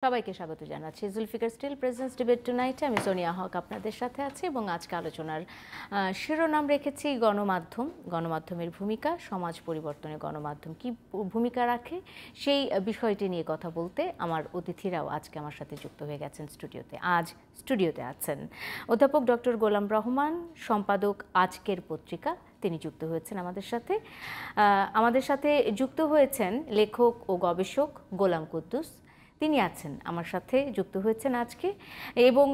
সবাইকে স্বাগত জানাচ্ছি জুলফিকার স্টিল প্রেজেন্স ডিবেট টুনাইটে। আমি সোনিয়া হক আপনাদের সাথে আছি এবং আজকে আলোচনার শিরোনাম রেখেছি গণমাধ্যমের ভূমিকা, সমাজ পরিবর্তনে গণমাধ্যম কি ভূমিকা রাখে সেই বিষয়টি নিয়ে কথা বলতে আমার অতিথিরাও আজকে আমার সাথে যুক্ত হয়ে গেছেন স্টুডিওতে। আজ স্টুডিওতে আছেন অধ্যাপক ডক্টর গোলাম রহমান, সম্পাদক আজকের পত্রিকা, তিনি যুক্ত হয়েছেন আমাদের সাথে যুক্ত হয়েছেন লেখক ও গবেষক গোলাম কুদ্দুস, তিনি আছেন আমার সাথে যুক্ত হয়েছেন আজকে, এবং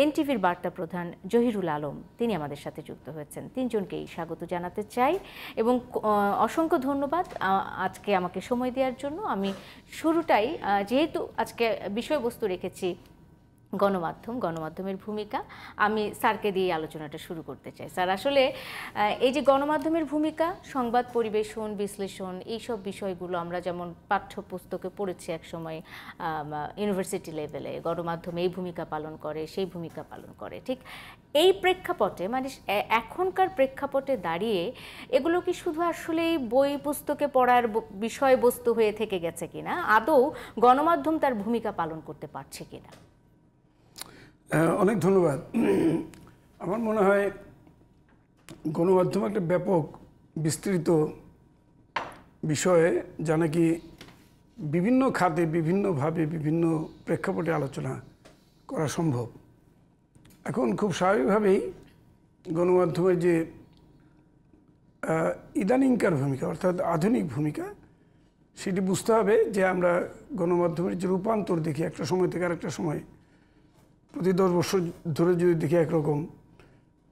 এনটিভির বার্তা প্রধান জহিরুল আলম, তিনি আমাদের সাথে যুক্ত হয়েছেন। তিনজনকেই স্বাগত জানাতে চাই এবং অসংখ্য ধন্যবাদ আজকে আমাকে সময় দেওয়ার জন্য। আমি শুরুটাই, যেহেতু আজকে বিষয়বস্তু রেখেছি গণমাধ্যমের ভূমিকা, আমি স্যারকে দিয়ে আলোচনাটা শুরু করতে চাই। স্যার, আসলে এই যে গণমাধ্যমের ভূমিকা, সংবাদ পরিবেশন, বিশ্লেষণ, এইসব বিষয়গুলো আমরা যেমন পাঠ্যপুস্তকে পড়েছি একসময় ইউনিভার্সিটি লেভেলে, গণমাধ্যম এই ভূমিকা পালন করে, সেই ভূমিকা পালন করে, ঠিক এই প্রেক্ষাপটে, মানে এখনকার প্রেক্ষাপটে দাঁড়িয়ে এগুলো কি শুধু আসলে বই পুস্তকে পড়ার বিষয়বস্তু হয়ে থেকে গেছে কিনা, আদৌ গণমাধ্যম তার ভূমিকা পালন করতে পারছে কিনা? অনেক ধন্যবাদ। আমার মনে হয় গণমাধ্যম একটা ব্যাপক বিস্তৃত বিষয়ে, যা নাকি বিভিন্ন খাতে বিভিন্নভাবে বিভিন্ন প্রেক্ষাপটে আলোচনা করা সম্ভব। এখন খুব স্বাভাবিকভাবেই গণমাধ্যমের যে ইদানিংকার ভূমিকা, অর্থাৎ আধুনিক ভূমিকা, সেটি বুঝতে হবে যে আমরা গণমাধ্যমের যে রূপান্তর দেখি একটা সময় থেকে আরেকটা সময়, প্রতি 10 বছর ধরে যদি দেখি একরকম,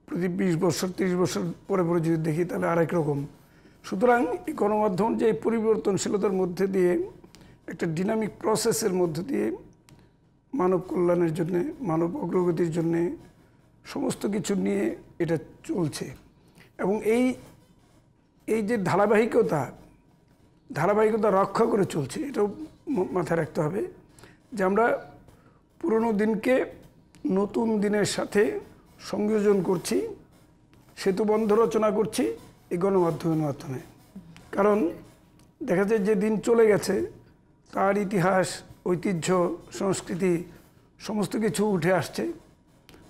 প্রতি 20 বছর 30 বছর পরে পরে যদি দেখি তাহলে আরেক রকম। সুতরাং এই গণমাধ্যম যে পরিবর্তনশীলতার মধ্যে দিয়ে, একটা ডিনামিক প্রসেসের মধ্যে দিয়ে মানব কল্যাণের জন্যে, মানব অগ্রগতির জন্যে সমস্ত কিছু নিয়ে এটা চলছে। এবং এই যে ধারাবাহিকতা রক্ষা করে চলছে, এটাও মাথায় রাখতে হবে যে আমরা পুরনো দিনকে নতুন দিনের সাথে সংযোজন করছি, সেতুবন্ধ রচনা করছি এই গণমাধ্যমের মাধ্যমে। কারণ দেখা যায় যে দিন চলে গেছে তার ইতিহাস, ঐতিহ্য, সংস্কৃতি সমস্ত কিছু উঠে আসছে।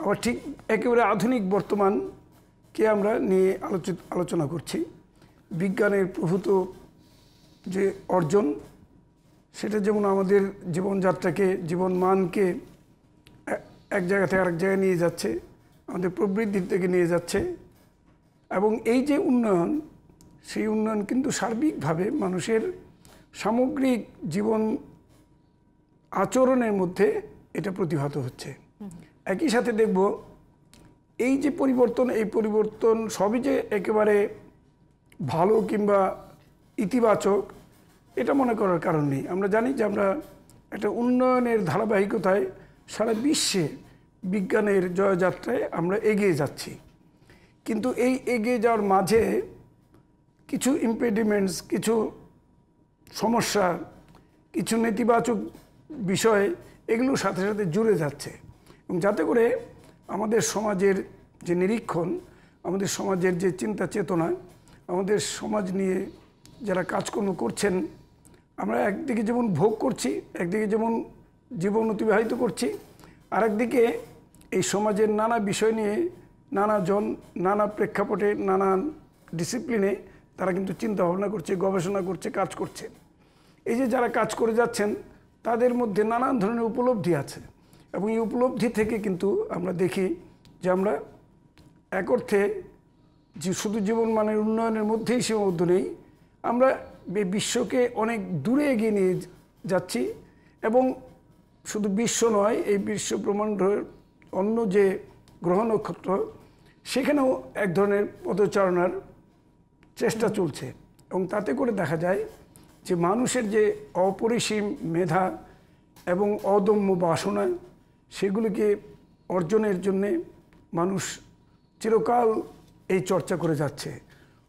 আবার ঠিক একেবারে আধুনিক বর্তমানকে আমরা নিয়ে আলোচনা করছি। বিজ্ঞানের প্রভূত যে অর্জন, সেটা যেমন আমাদের জীবনযাত্রাকে, জীবনমানকে এক জায়গা থেকে আরেক জায়গায় নিয়ে যাচ্ছে, আমাদের প্রবৃদ্ধির থেকে নিয়ে যাচ্ছে। এবং এই যে উন্নয়ন, সেই উন্নয়ন কিন্তু সার্বিকভাবে মানুষের সামগ্রিক জীবন আচরণের মধ্যে এটা প্রতিভাত হচ্ছে। একই সাথে দেখব এই যে পরিবর্তন, এই পরিবর্তন সবই যে একেবারে ভালো কিংবা ইতিবাচক এটা মনে করার কারণ নেই। আমরা জানি যে আমরা একটা উন্নয়নের ধারাবাহিকতায় সারা বিশ্বে বিজ্ঞানের জয়যাত্রায় আমরা এগিয়ে যাচ্ছি। কিন্তু এই এগিয়ে যাওয়ার মাঝে কিছু ইম্পেডিমেন্টস, কিছু সমস্যা, কিছু নেতিবাচক বিষয়, এগুলোর সাথে সাথে জুড়ে যাচ্ছে। এবং যাতে করে আমাদের সমাজের যে নিরীক্ষণ, আমাদের সমাজের যে চিন্তা চেতনা, আমাদের সমাজ নিয়ে যারা কাজকর্ম করছেন, আমরা একদিকে যেমন ভোগ করছি, একদিকে যেমন জীবন অতিবাহিত করছি, আরেকদিকে এই সমাজের নানা বিষয় নিয়ে নানাজন নানা প্রেক্ষাপটে, নানান ডিসিপ্লিনে তারা কিন্তু চিন্তা ভাবনা করছে, গবেষণা করছে, কাজ করছে। এই যে যারা কাজ করে যাচ্ছেন তাদের মধ্যে নানান ধরনের উপলব্ধি আছে। এবং এই উপলব্ধি থেকে কিন্তু আমরা দেখি যে আমরা এক অর্থে যে শুধু জীবনমানের উন্নয়নের মধ্যেই সীমাবদ্ধ নেই, আমরা বিশ্বকে অনেক দূরে এগিয়ে নিয়ে যাচ্ছি। এবং শুধু বিশ্ব নয়, এই বিশ্ব ব্রহ্মাণ্ডের অন্য যে গ্রহ নক্ষত্র, সেখানেও এক ধরনের পদচারণার চেষ্টা চলছে। এবং তাতে করে দেখা যায় যে মানুষের যে অপরিসীম মেধা এবং অদম্য বাসনা, সেগুলিকে অর্জনের জন্যে মানুষ চিরকাল এই চর্চা করে যাচ্ছে।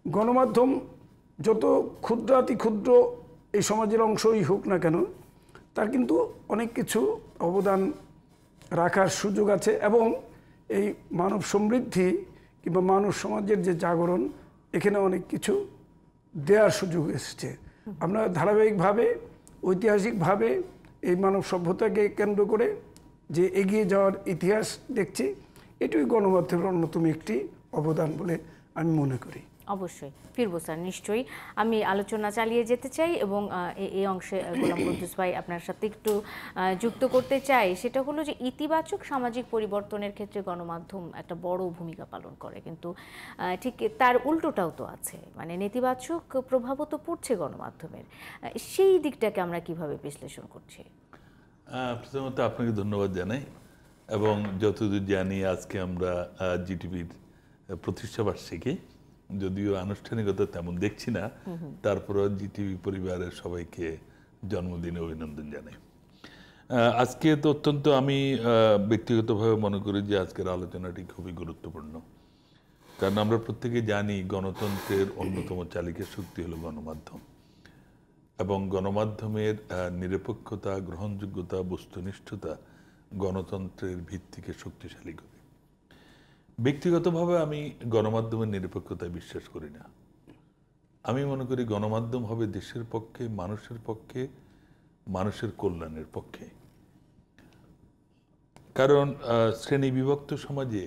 গণমাধ্যম যত ক্ষুদ্রাতি ক্ষুদ্র এই সমাজের অংশই হোক না কেন, তার কিন্তু অনেক কিছু অবদান রাখার সুযোগ আছে। এবং এই মানব সমৃদ্ধি কিংবা মানব সমাজের যে জাগরণ, এখানে অনেক কিছু দেওয়ার সুযোগ এসেছে। আমরা ধারাবাহিকভাবে, ঐতিহাসিকভাবে এই মানব সভ্যতাকে কেন্দ্র করে যে এগিয়ে যাওয়ার ইতিহাস দেখছি, এটাই গণমাধ্যমের অন্যতম একটি অবদান বলে আমি মনে করি। অবশ্যই ফিরবো স্যার, নিশ্চয়ই। আমি আলোচনা চালিয়ে যেতে চাই এবং এই অংশে গোলাম কুদ্দুস ভাই আপনার সাথে একটু যুক্ত করতে চাই। সেটা হলো যে ইতিবাচক সামাজিক পরিবর্তনের ক্ষেত্রে গণমাধ্যম একটা বড় ভূমিকা পালন করে, কিন্তু ঠিক তার উল্টোটাও তো আছে, মানে নেতিবাচক প্রভাবও তো পড়ছে গণমাধ্যমের। সেই দিকটাকে আমরা কিভাবে বিশ্লেষণ করছি? প্রথমত আপনাকে ধন্যবাদ জানাই, এবং যতদূর জানি আজকে আমরা জিটিভির প্রতিষ্ঠাবার্ষিকী, যদিও আনুষ্ঠানিকতা তেমন দেখছি না, তারপরও জিটিভি পরিবারের সবাইকে জন্মদিনে অভিনন্দন জানাই। আজকে তো অত্যন্ত, আমি ব্যক্তিগতভাবে মনে করি যে আজকের আলোচনাটি খুবই গুরুত্বপূর্ণ, কারণ আমরা প্রত্যেকে জানি গণতন্ত্রের অন্যতম চালিকা শক্তি হলো গণমাধ্যম, এবং গণমাধ্যমের নিরপেক্ষতা, গ্রহণযোগ্যতা, বস্তুনিষ্ঠতা গণতন্ত্রের ভিত্তিকে শক্তিশালী করে। ব্যক্তিগতভাবে আমি গণমাধ্যমের নিরপেক্ষতায় বিশ্বাস করি না। আমি মনে করি গণমাধ্যম হবে দেশের পক্ষে, মানুষের পক্ষে, মানুষের কল্যাণের পক্ষে। কারণ শ্রেণী বিভক্ত সমাজে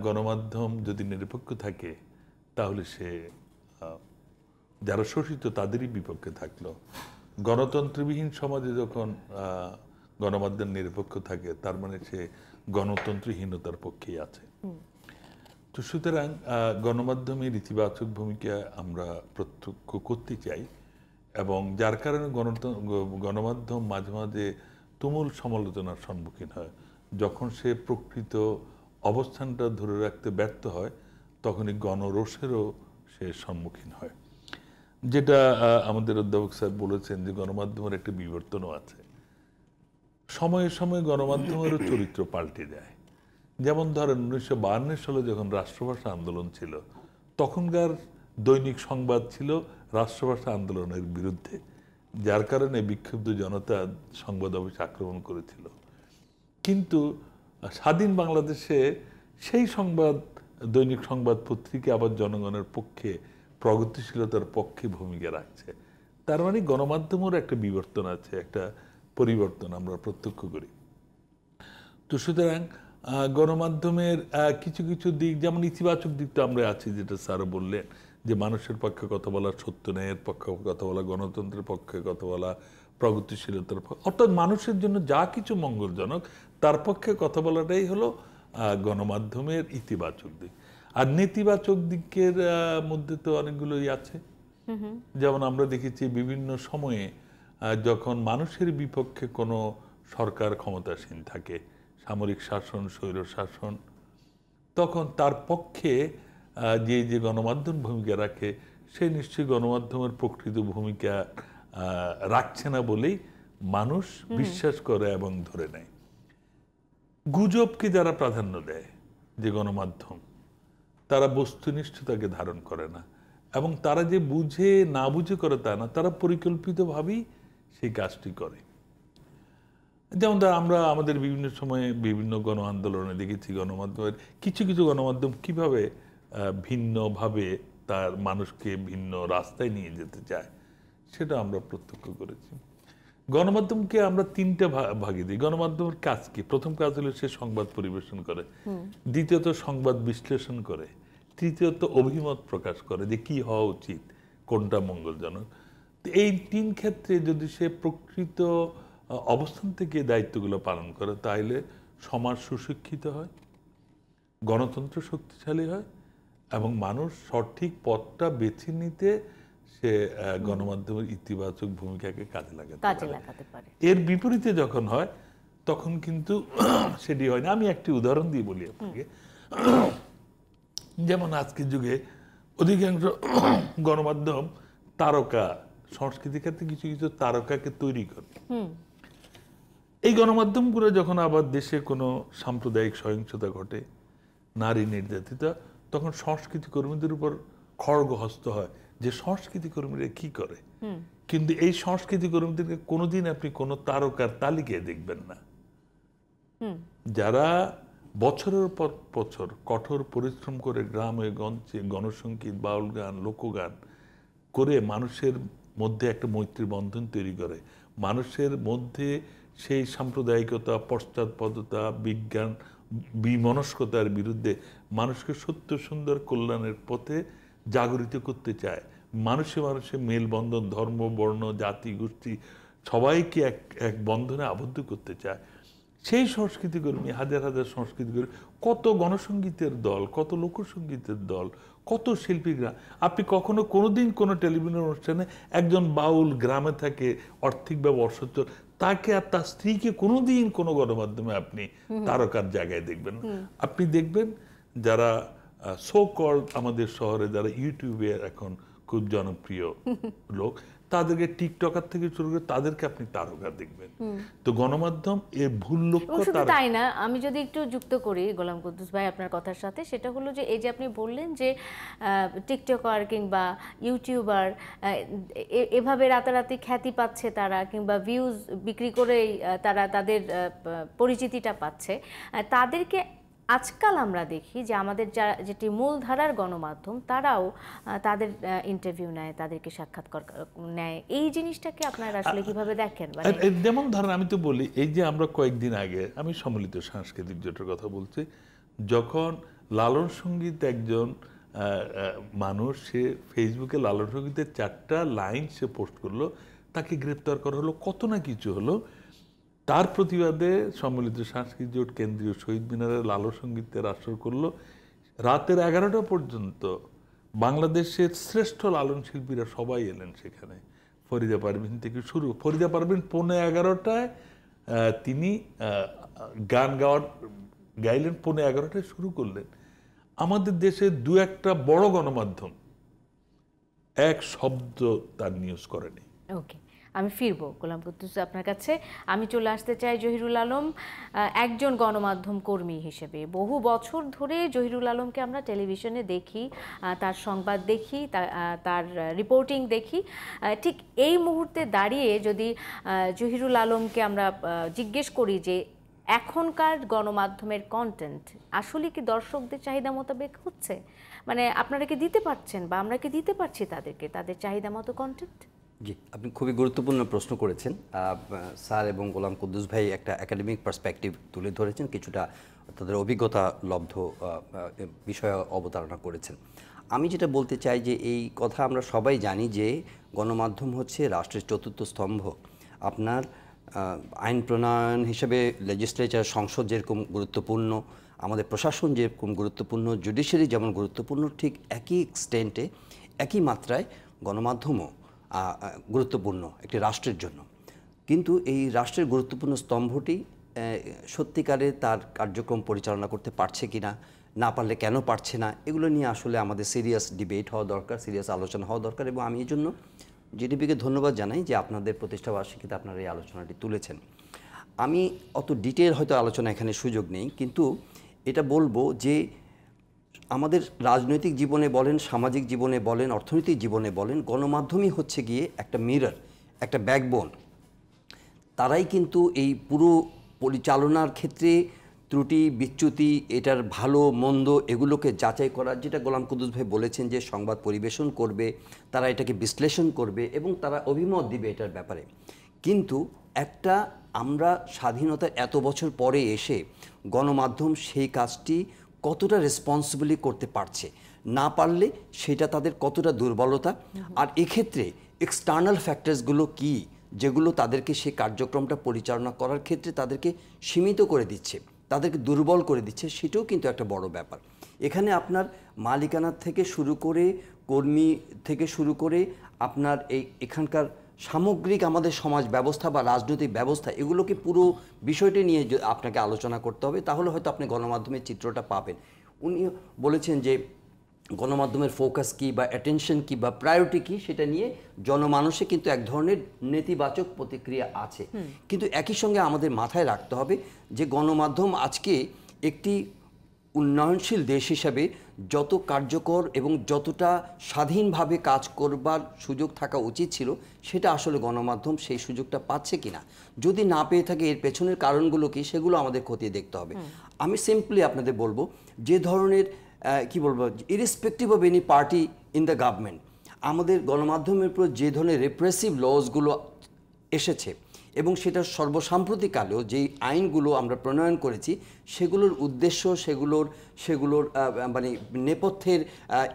গণমাধ্যম যদি নিরপেক্ষ থাকে, তাহলে সে যারা শোষিত তাদেরই বিপক্ষে থাকলো। গণতন্ত্রবিহীন সমাজে যখন গণমাধ্যম নিরপেক্ষ থাকে, তার মানে সে গণতন্ত্রহীনতার পক্ষেই আছে। তো সুতরাং গণমাধ্যমের ইতিবাচক ভূমিকা আমরা প্রত্যক্ষ করতে চাই, এবং যার কারণে গণমাধ্যম মাঝে মাঝে তুমুল সমালোচনার সম্মুখীন হয়। যখন সে প্রকৃত অবস্থানটা ধরে রাখতে ব্যর্থ হয়, তখনই গণরোষেরও সে সম্মুখীন হয়। যেটা আমাদের অধ্যাপক স্যার বলেছেন যে গণমাধ্যমের একটা বিবর্তনও আছে। সময়ে সময়ে গণমাধ্যমেরও চরিত্র পাল্টে যায়। যেমন ধরেন 1952 সালে যখন রাষ্ট্রভাষা আন্দোলন ছিল, তখনকার দৈনিক সংবাদ ছিল রাষ্ট্রভাষা আন্দোলনের বিরুদ্ধে, যার কারণে বিক্ষুব্ধ জনতা সংবাদ অফিস আক্রমণ করেছিল। কিন্তু স্বাধীন বাংলাদেশে সেই দৈনিক সংবাদ পত্রিকা আবার জনগণের পক্ষে, প্রগতিশীলতার পক্ষে ভূমিকা রাখছে। তার মানে গণমাধ্যমের একটা বিবর্তন আছে, একটা পরিবর্তন আমরা প্রত্যক্ষ করি। তো সুতরাং গণমাধ্যমের কিছু কিছু দিক, যেমন ইতিবাচক দিক তো আমরা আছি, যেটা স্যারও বললেন, যে মানুষের পক্ষে কথা বলা, সত্য ন্যায়ের পক্ষে কথা বলা, গণতন্ত্রের পক্ষে কথা বলা, প্রগতিশীলতার পক্ষে, অর্থাৎ মানুষের জন্য যা কিছু মঙ্গলজনক তার পক্ষে কথা বলাটাই হলো গণমাধ্যমের ইতিবাচক দিক। আর নেতিবাচক দিকের মধ্যে তো অনেকগুলোই আছে। যেমন আমরা দেখেছি বিভিন্ন সময়ে যখন মানুষের বিপক্ষে কোনো সরকার ক্ষমতাসীন থাকে, সামরিক শাসন, স্বৈর শাসন, তখন তার পক্ষে যে গণমাধ্যম ভূমিকা রাখে, সে নিশ্চয়ই গণমাধ্যমের প্রকৃত ভূমিকা রাখছে না বলেই মানুষ বিশ্বাস করে এবং ধরে নেয়। গুজবকে যারা প্রাধান্য দেয়, যে গণমাধ্যম, তারা বস্তুনিষ্ঠতাকে ধারণ করে না, এবং তারা যে বুঝে না বুঝে করে তা না, তারা পরিকল্পিতভাবেই সেই কাজটি করে। যেমন আমরা আমাদের বিভিন্ন সময়ে বিভিন্ন গণ আন্দোলনে দেখেছি গণমাধ্যমের কিছু কিছু গণমাধ্যম কিভাবে ভিন্নভাবে তার মানুষকে ভিন্ন রাস্তায় নিয়ে যেতে চায়, সেটা আমরা প্রত্যক্ষ করেছি। গণমাধ্যমকে আমরা তিনটা ভাগে দিই। গণমাধ্যমের কাজ কি? প্রথম কাজ হলো সে সংবাদ পরিবেশন করে, দ্বিতীয়ত সংবাদ বিশ্লেষণ করে, তৃতীয়ত অভিমত প্রকাশ করে যে কি হওয়া উচিত, কোনটা মঙ্গলজনক। এই তিন ক্ষেত্রে যদি সে প্রকৃত অবস্থান থেকে দায়িত্বগুলো পালন করে, তাহলে সমাজ সুশিক্ষিত হয়, গণতন্ত্র শক্তিশালী হয়, এবং মানুষ সঠিক পথটা বেছে নিতে সে গণমাধ্যমের ইতিবাচক ভূমিকাকে কাজে লাগাতে পারে। এর বিপরীতে যখন হয়, তখন কিন্তু সেটি হয় না। আমি একটি উদাহরণ দিয়ে বলি আপনাকে। যেমন আজকের যুগে অধিকাংশ গণমাধ্যম তারকা, সংস্কৃতি ক্ষেত্রে কিছু কিছু তারকাকে তৈরি করে। এই গণমাধ্যমগুলো যখন আবার দেশে কোনো সাম্প্রদায়িক সহিংসতা ঘটে, নারী নির্যাতিতা, তখন সংস্কৃতি কর্মীদের উপর খড়গহস্ত হয় যে সংস্কৃতি কর্মীরা কি করে। কিন্তু এই সংস্কৃতি কর্মীদেরকে কোনোদিন আপনি কোনো তারকার তালিকায় দেখবেন না, যারা বছরের পর বছর কঠোর পরিশ্রম করে গ্রামে গঞ্জে গণসংগীত, বাউল গান, লোকগান করে মানুষের মধ্যে একটা মৈত্রী বন্ধন তৈরি করে, মানুষের মধ্যে সেই সাম্প্রদায়িকতা, পশ্চাৎপদতা, বিজ্ঞান বিমনস্কতার বিরুদ্ধে মানুষকে সত্য সুন্দর কল্যাণের পথে জাগরিত করতে চায়। মানুষে মানুষে মেলবন্ধন, ধর্ম, বর্ণ, জাতি, গোষ্ঠী সবাইকে এক এক বন্ধনে আবদ্ধ করতে চায়। সেই সংস্কৃতিকর্মী, হাজার হাজার সংস্কৃতিকর্মী, কত গণসঙ্গীতের দল, কত লোকসঙ্গীতের দল, কত শিল্পীরা। আপনি কখনো কোনোদিন কোনো টেলিভিশন অনুষ্ঠানে একজন বাউল গ্রামে থাকে, আর্থিকভাবে অসচ্ছল, তাকে আর তার স্ত্রীকে কোনোদিন কোনো গণমাধ্যমে আপনি তারকার জায়গায় দেখবেন না। আপনি দেখবেন যারা সো কল্ড আমাদের শহরে যারা ইউটিউবে এখন খুব জনপ্রিয় লোক, তাদেরকে টিকটকার থেকে শুরু করে তাদেরকে আপনি তারকা দেখবেন। তো গণমাধ্যম এর ভুল লক্ষ্য। শুধু তাই না, আমি যদি একটু যুক্ত করি গোলাম কুদ্দুস ভাই আপনার কথার সাথে, সেটা হলো যে এই যে আপনি বললেন যে টিকটকার কিংবা ইউটিউবার এভাবে রাতারাতি খ্যাতি পাচ্ছে তারা, কিংবা ভিউজ বিক্রি করেই তারা তাদের পরিচিতিটা পাচ্ছে, তাদেরকে আজকাল আমরা দেখি যে আমাদের যেটি মূলধারার গণমাধ্যম তারাও তাদের ইন্টারভিউ নেয়, তাদেরকে সাক্ষাৎকার নেয়। এই জিনিসটাকে আপনারা আসলে কিভাবে দেখেন? যেমন ধরেন, আমি তো বলি, এই যে আমরা কয়েকদিন আগে, আমি সম্মিলিত সাংস্কৃতিক জোটের কথা বলছি, যখন লালন সঙ্গীত একজন মানুষ, সে ফেসবুকে লালন সঙ্গীতের 4টা লাইন সে পোস্ট করলো, তাকে গ্রেপ্তার করা হলো, কত না কিছু হলো। তার প্রতিবাদে সম্মিলিত সাংস্কৃতিক জোট কেন্দ্রীয় শহীদ মিনারে লালন সঙ্গীতের আসর করলো। রাতের 11টা পর্যন্ত বাংলাদেশের শ্রেষ্ঠ লালন শিল্পীরা সবাই এলেন সেখানে। ফরিদা পারভিন থেকে শুরু, ফরিদা পারভিন 11:15 তিনি গান গাইলেন, 11:15 শুরু করলেন। আমাদের দেশে দু একটা বড় গণমাধ্যম এক শব্দ তার নিউজ করেনি। ওকে, আমি ফিরবো গোলাম কুদ্দুস আপনার কাছে। আমি চলে আসতে চাই জহিরুল আলম, একজন গণমাধ্যম কর্মী হিসেবে। বহু বছর ধরে জহিরুল আলমকে আমরা টেলিভিশনে দেখি, তার সংবাদ দেখি, তার রিপোর্টিং দেখি। ঠিক এই মুহূর্তে দাঁড়িয়ে যদি জহিরুল আলমকে আমরা জিজ্ঞেস করি যে এখনকার গণমাধ্যমের কন্টেন্ট আসলে কি দর্শকদের চাহিদা মোতাবেক হচ্ছে, মানে আপনারা কি দিতে পারছেন বা আমরা কি দিতে পারছি তাদেরকে তাদের চাহিদা মতো কন্টেন্ট? জি, আপনি খুবই গুরুত্বপূর্ণ প্রশ্ন করেছেন। স্যার এবং গোলাম কুদ্দুস ভাই একটা একাডেমিক পার্সপেক্টিভ তুলে ধরেছেন, কিছুটা তাদের অভিজ্ঞতা লব্ধ বিষয়ে অবতারণা করেছেন। আমি যেটা বলতে চাই যে এই কথা আমরা সবাই জানি যে গণমাধ্যম হচ্ছে রাষ্ট্রের চতুর্থ স্তম্ভ। আপনার আইন প্রণয়ন হিসেবে লেজিসলেচার, সংসদ যেরকম গুরুত্বপূর্ণ, আমাদের প্রশাসন যেরকম গুরুত্বপূর্ণ, জুডিশিয়ারি যেমন গুরুত্বপূর্ণ, ঠিক একই এক্সটেন্টে একই মাত্রায় গণমাধ্যমও গুরুত্বপূর্ণ একটি রাষ্ট্রের জন্য। কিন্তু এই রাষ্ট্রের গুরুত্বপূর্ণ স্তম্ভটি সত্যিকারে তার কার্যক্রম পরিচালনা করতে পারছে কিনা, না পারলে কেন পারছে না, এগুলো নিয়ে আসলে আমাদের সিরিয়াস ডিবেট হওয়া দরকার, সিরিয়াস আলোচনা হওয়া দরকার। এবং আমি এই জন্য জিডিপিকে ধন্যবাদ জানাই যে আপনাদের প্রতিষ্ঠাবার্ষিকীতে আপনারা এই আলোচনাটি তুলেছেন। আমি অত ডিটেল হয়তো আলোচনা এখানে সুযোগ নেই, কিন্তু এটা বলবো যে আমাদের রাজনৈতিক জীবনে বলেন, সামাজিক জীবনে বলেন, অর্থনৈতিক জীবনে বলেন, গণমাধ্যমই হচ্ছে গিয়ে একটা মিরর, একটা ব্যাকবোন। তারাই কিন্তু এই পুরো পরিচালনার ক্ষেত্রে ত্রুটি বিচ্যুতি, এটার ভালো মন্দ এগুলোকে যাচাই করার, যেটা গোলাম কুদ্দুস ভাই বলেছেন যে সংবাদ পরিবেশন করবে, তারা এটাকে বিশ্লেষণ করবে এবং তারা অভিমত দিবে এটার ব্যাপারে। কিন্তু একটা আমরা স্বাধীনতার এত বছর পরে এসে গণমাধ্যম সেই কাজটি কতটা রেসপন্সিবলি করতে পারছে, না পারলে সেটা তাদের কতটা দুর্বলতা। আর এক্ষেত্রে এক্সটার্নাল ফ্যাক্টরসগুলো কি, যেগুলো তাদেরকে সেই কার্যক্রমটা পরিচালনা করার ক্ষেত্রে তাদেরকে সীমিত করে দিচ্ছে, তাদেরকে দুর্বল করে দিচ্ছে, সেটাও কিন্তু একটা বড় ব্যাপার। এখানে আপনার মালিকানা থেকে শুরু করে, কর্মী থেকে শুরু করে, আপনার এখানকার সামগ্রিক আমাদের সমাজ ব্যবস্থা বা রাজনৈতিক ব্যবস্থা, এগুলোকে পুরো বিষয়টি নিয়ে আপনাকে আলোচনা করতে হবে, তাহলে হয়তো আপনি গণমাধ্যমের চিত্রটা পাবেন। উনি বলেছেন যে গণমাধ্যমের ফোকাস কী বা অ্যাটেনশন কী বা প্রায়োরিটি কী, সেটা নিয়ে জনমানসে কিন্তু এক ধরনের নেতিবাচক প্রতিক্রিয়া আছে। কিন্তু একই সঙ্গে আমাদের মাথায় রাখতে হবে যে গণমাধ্যম আজকে একটি উন্নয়নশীল দেশ হিসাবে যত কার্যকর এবং যতটা স্বাধীনভাবে কাজ করবার সুযোগ থাকা উচিত ছিল, সেটা আসলে গণমাধ্যম সেই সুযোগটা পাচ্ছে কিনা, যদি না পেয়ে থাকে এর পেছনের কারণগুলো কি, সেগুলো আমাদের খতিয়ে দেখতে হবে। আমি সিম্পলি আপনাদের বলবো, যে ধরনের কি বলবো, irrespective of any party in the government, আমাদের গণমাধ্যমের উপর যে ধরনের রেপ্রেসিভ লসগুলো এসেছে এবং সেটা সর্বসাম্প্রতিককালেও যেই আইনগুলো আমরা প্রণয়ন করেছি সেগুলোর উদ্দেশ্য সেগুলোর মানে নেপথ্যের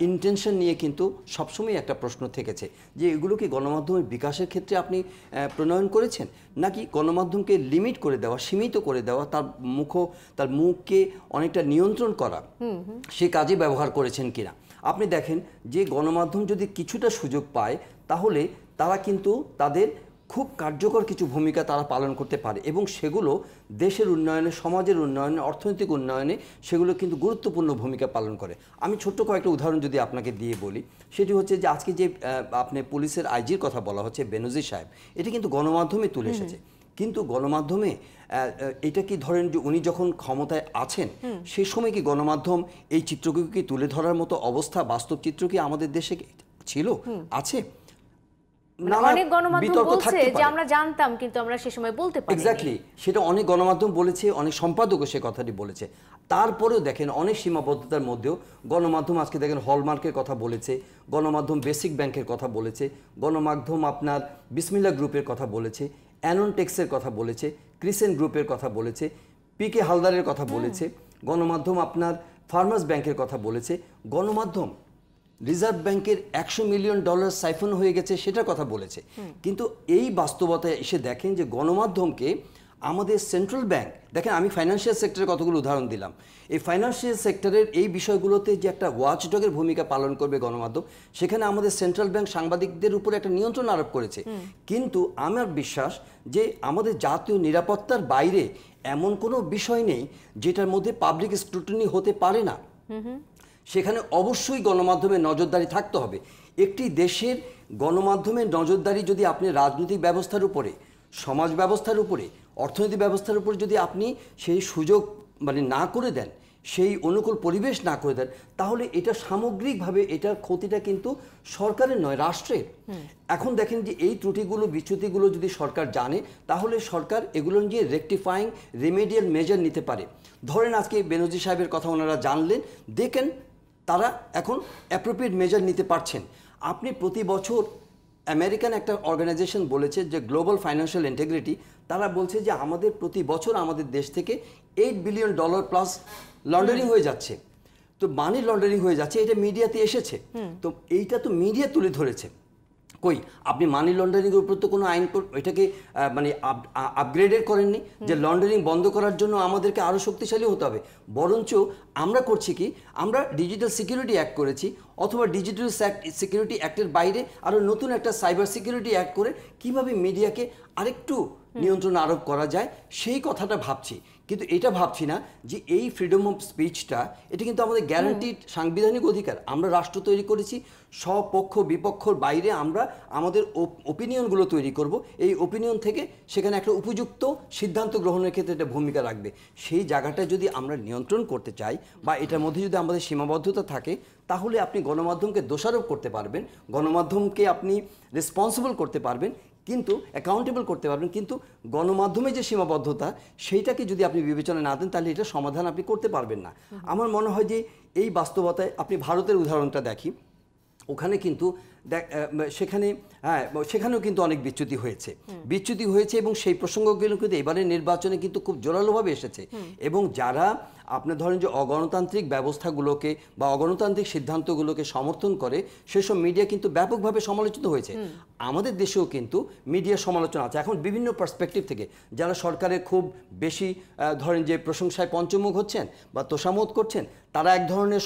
ইন্টেনশন নিয়ে কিন্তু সবসময় একটা প্রশ্ন থেকেছে যে এগুলো কি গণমাধ্যমের বিকাশের ক্ষেত্রে আপনি প্রণয়ন করেছেন, নাকি গণমাধ্যমকে লিমিট করে দেওয়া, সীমিত করে দেওয়া, তার মুখকে অনেকটা নিয়ন্ত্রণ করা সে কাজে ব্যবহার করেছেন কিনা। আপনি দেখেন যে গণমাধ্যম যদি কিছুটা সুযোগ পায় তাহলে তারা কিন্তু তাদের খুব কার্যকর কিছু ভূমিকা তারা পালন করতে পারে এবং সেগুলো দেশের উন্নয়নে, সমাজের উন্নয়নে, অর্থনৈতিক উন্নয়নে সেগুলো কিন্তু গুরুত্বপূর্ণ ভূমিকা পালন করে। আমি ছোট্ট কয়েকটা উদাহরণ যদি আপনাকে দিয়ে বলি, সেটি হচ্ছে যে আজকে যে আপনি পুলিশের আইজির কথা বলা হচ্ছে বেনজির সাহেব, এটা কিন্তু গণমাধ্যমে তুলে এসেছে। কিন্তু গণমাধ্যমে এটা কি ধরেন যে উনি যখন ক্ষমতায় আছেন সেই সময় কি গণমাধ্যম এই চিত্রগুলোকে তুলে ধরার মতো অবস্থা, বাস্তব চিত্র কি আমাদের দেশে ছিল, আছে? অনেক গণমাধ্যম বলছে যে আমরা জানতাম কিন্তু আমরা সে সময় বলতে পারিনি। এক্স্যাক্টলি, সেটা অনেক গণমাধ্যম বলেছে, অনেক সম্পাদকও সে কথাটি বলেছে। তারপরেও দেখেন অনেক সীমাবদ্ধতার মধ্যেও গণমাধ্যম আজকে দেখেন হলমার্কের কথা বলেছে, গণমাধ্যম বেসিক ব্যাংকের কথা বলেছে, গণমাধ্যম আপনার বিসমিল্লা গ্রুপের কথা বলেছে, অ্যাননটেক্সের কথা বলেছে, ক্রিসেন্ট গ্রুপের কথা বলেছে, পিকে হালদারের কথা বলেছে, গণমাধ্যম আপনার ফার্মার্স ব্যাংকের কথা বলেছে, গণমাধ্যম রিজার্ভ ব্যাংকের $100 মিলিয়ন সাইফন হয়ে গেছে সেটার কথা বলেছে। কিন্তু এই বাস্তবতায় এসে দেখেন যে গণমাধ্যমকে আমাদের সেন্ট্রাল ব্যাংক, দেখেন আমি ফাইন্যান্সিয়াল সেক্টরের কতগুলো উদাহরণ দিলাম, এই ফাইন্যান্সিয়াল সেক্টরের এই বিষয়গুলোতে যে একটা ওয়াচডগের ভূমিকা পালন করবে গণমাধ্যম, সেখানে আমাদের সেন্ট্রাল ব্যাংক সাংবাদিকদের উপর একটা নিয়ন্ত্রণ আরোপ করেছে। কিন্তু আমার বিশ্বাস যে আমাদের জাতীয় নিরাপত্তার বাইরে এমন কোনো বিষয় নেই যেটার মধ্যে পাবলিক স্ক্রুটিনি হতে পারে না। সেখানে অবশ্যই গণমাধ্যমের নজরদারি থাকতে হবে। একটি দেশের গণমাধ্যমের নজরদারি যদি আপনি রাজনৈতিক ব্যবস্থার উপরে, সমাজ ব্যবস্থার উপরে, অর্থনৈতিক ব্যবস্থার উপরে যদি আপনি সেই সুযোগ মানে না করে দেন, সেই অনুকূল পরিবেশ না করে দেন, তাহলে এটা সামগ্রিকভাবে এটার ক্ষতিটা কিন্তু সরকারের নয়, রাষ্ট্রের। এখন দেখেন যে এই ত্রুটিগুলো, বিচ্যুতিগুলো যদি সরকার জানে তাহলে সরকার এগুলো নিয়ে রেকটিফাইং রেমেডিয়াল মেজার নিতে পারে। ধরেন আজকে বেনজির সাহেবের কথা ওনারা জানলেন, দেখেন তারা এখন অ্যাপ্রোপ্রিয়েট মেজার নিতে পারছেন। আপনি প্রতি বছর আমেরিকান একটা অর্গানাইজেশন বলেছে যে গ্লোবাল ফাইন্যান্সিয়াল ইন্টিগ্রিটি, তারা বলছে যে আমাদের প্রতি বছর আমাদের দেশ থেকে $8 বিলিয়ন প্লাস লন্ডারিং হয়ে যাচ্ছে। তো মানি লন্ডারিং হয়ে যাচ্ছে, এটা মিডিয়াতে এসেছে। তো এইটা তো মিডিয়া তুলে ধরেছে। কই আপনি মানি লন্ডারিংয়ের উপর তো কোনো আইন এটাকে মানে আপগ্রেডেড করেননি যে লন্ডারিং বন্ধ করার জন্য আমাদেরকে আরও শক্তিশালী হতে হবে। বরঞ্চ আমরা করছি কি, আমরা ডিজিটাল সিকিউরিটি অ্যাক্ট করেছি, অথবা ডিজিটাল সিকিউরিটি অ্যাক্টের বাইরে আরও নতুন একটা সাইবার সিকিউরিটি অ্যাক্ট করে কিভাবে মিডিয়াকে আরেকটু নিয়ন্ত্রণ আরোপ করা যায় সেই কথাটা ভাবছি। কিন্তু এটা ভাবছি না যে এই ফ্রিডম অফ স্পিচটা এটা কিন্তু আমাদের গ্যারান্টিড সাংবিধানিক অধিকার। আমরা রাষ্ট্র তৈরি করেছি, স্বপক্ষ বিপক্ষর বাইরে আমরা আমাদের ওপিনিয়নগুলো তৈরি করব। এই ওপিনিয়ন থেকে সেখানে একটা উপযুক্ত সিদ্ধান্ত গ্রহণের ক্ষেত্রে একটা ভূমিকা রাখবে। সেই জায়গাটা যদি আমরা নিয়ন্ত্রণ করতে চাই বা এটার মধ্যে যদি আমাদের সীমাবদ্ধতা থাকে, তাহলে আপনি গণমাধ্যমকে দোষারোপ করতে পারবেন, গণমাধ্যমকে আপনি রেসপন্সিবল করতে পারবেন, কিন্তু অ্যাকাউন্টেবল করতে পারবেন। কিন্তু গণমাধ্যমে যে সীমাবদ্ধতা সেইটাকে যদি আপনি বিবেচনা না দেন তাহলে এটা সমাধান আপনি করতে পারবেন না। আমার মনে হয় যে এই বাস্তবতায় আপনি ভারতের উদাহরণটা দেখি, ওখানে কিন্তু সেখানেও কিন্তু অনেক বিচ্যুতি হয়েছে এবং সেই প্রসঙ্গগুলো কিন্তু এবারের নির্বাচনে কিন্তু খুব জোরালোভাবে এসেছে। এবং যারা আপনি ধরেন যে অগণতান্ত্রিক ব্যবস্থাগুলোকে বা অগণতান্ত্রিক সিদ্ধান্তগুলোকে সমর্থন করে সেসব মিডিয়া কিন্তু ব্যাপকভাবে সমালোচিত হয়েছে। আমাদের দেশেও কিন্তু মিডিয়া সমালোচনা আছে এখন বিভিন্ন পার্সপেক্টিভ থেকে। যারা সরকারের খুব বেশি ধরেন যে প্রশংসায় পঞ্চমুখ হচ্ছেন বা তোষামোদ করছেন, তারা এক ধরনের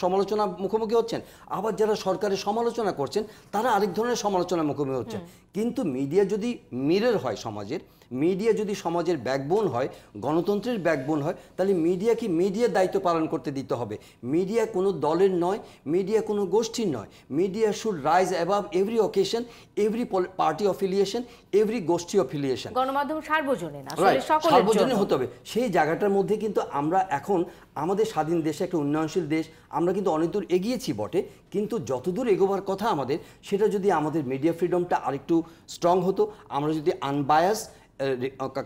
সমালোচনা মুখোমুখি হচ্ছেন। আবার যারা সরকারের সমালোচনা করছেন তারা আরেক ধরনের সমালোচনার মুখোমুখি হচ্ছেন। কিন্তু মিডিয়া যদি মিরর হয় সমাজের, মিডিয়া যদি সমাজের ব্যাকবোন হয়, গণতন্ত্রের ব্যাকবোন হয়, তাহলে মিডিয়াকে মিডিয়ার দায়িত্ব পালন করতে দিতে হবে। মিডিয়া কোনো দলের নয়, মিডিয়া কোনো গোষ্ঠীর নয়। Media should rise above every occasion, every party affiliation, every গোষ্ঠী অ্যাফিলিয়েশন। গণমাধ্যম সার্বজনীন, আসলে সকলের সার্বজনীন হতে হবে। সেই জায়গাটার মধ্যে কিন্তু আমরা এখন আমাদের স্বাধীন দেশে, একটা উন্নয়নশীল দেশ, আমরা কিন্তু অনেক দূর এগিয়েছি বটে, কিন্তু যতদূর এগোবার কথা আমাদের, সেটা যদি আমাদের মিডিয়া ফ্রিডমটা আরেকটু স্ট্রং হতো, আমরা যদি আনবায়াস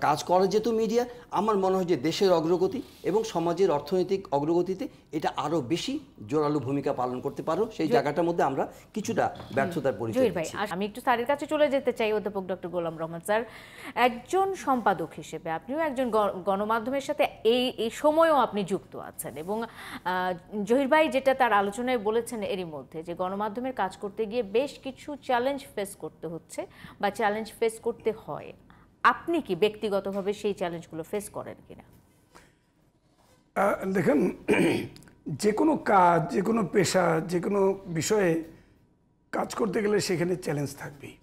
কাজ করে যেহেতু মিডিয়া, আমার মনে হয় যে দেশের অগ্রগতি এবং সমাজের অর্থনৈতিক অগ্রগতিতে এটা আরও বেশি জোরালো ভূমিকা পালন করতে পারো। সেই জায়গাটার মধ্যে আমরা কিছুটা ব্যর্থতার পরিচয় জহির ভাই, দিচ্ছি। আমি একটু স্যারের কাছে চলে যেতে চাই, অধ্যাপক ডক্টর গোলাম রহমান স্যার, একজন সম্পাদক হিসেবে আপনিও একজন গণমাধ্যমের সাথে এই সময়ও আপনি যুক্ত আছেন, এবং জহির ভাই যেটা তার আলোচনায় বলেছেন এরই মধ্যে, যে গণমাধ্যমের কাজ করতে গিয়ে বেশ কিছু চ্যালেঞ্জ ফেস করতে হচ্ছে বা চ্যালেঞ্জ ফেস করতে হয়। আপনি কি ব্যক্তিগতভাবে সেই চ্যালেঞ্জগুলো ফেস করেন কিনা? দেখেন, যে কোনো কাজ, যে কোনো পেশা, যে কোনো বিষয়ে কাজ করতে গেলে সেখানে চ্যালেঞ্জ থাকবেই।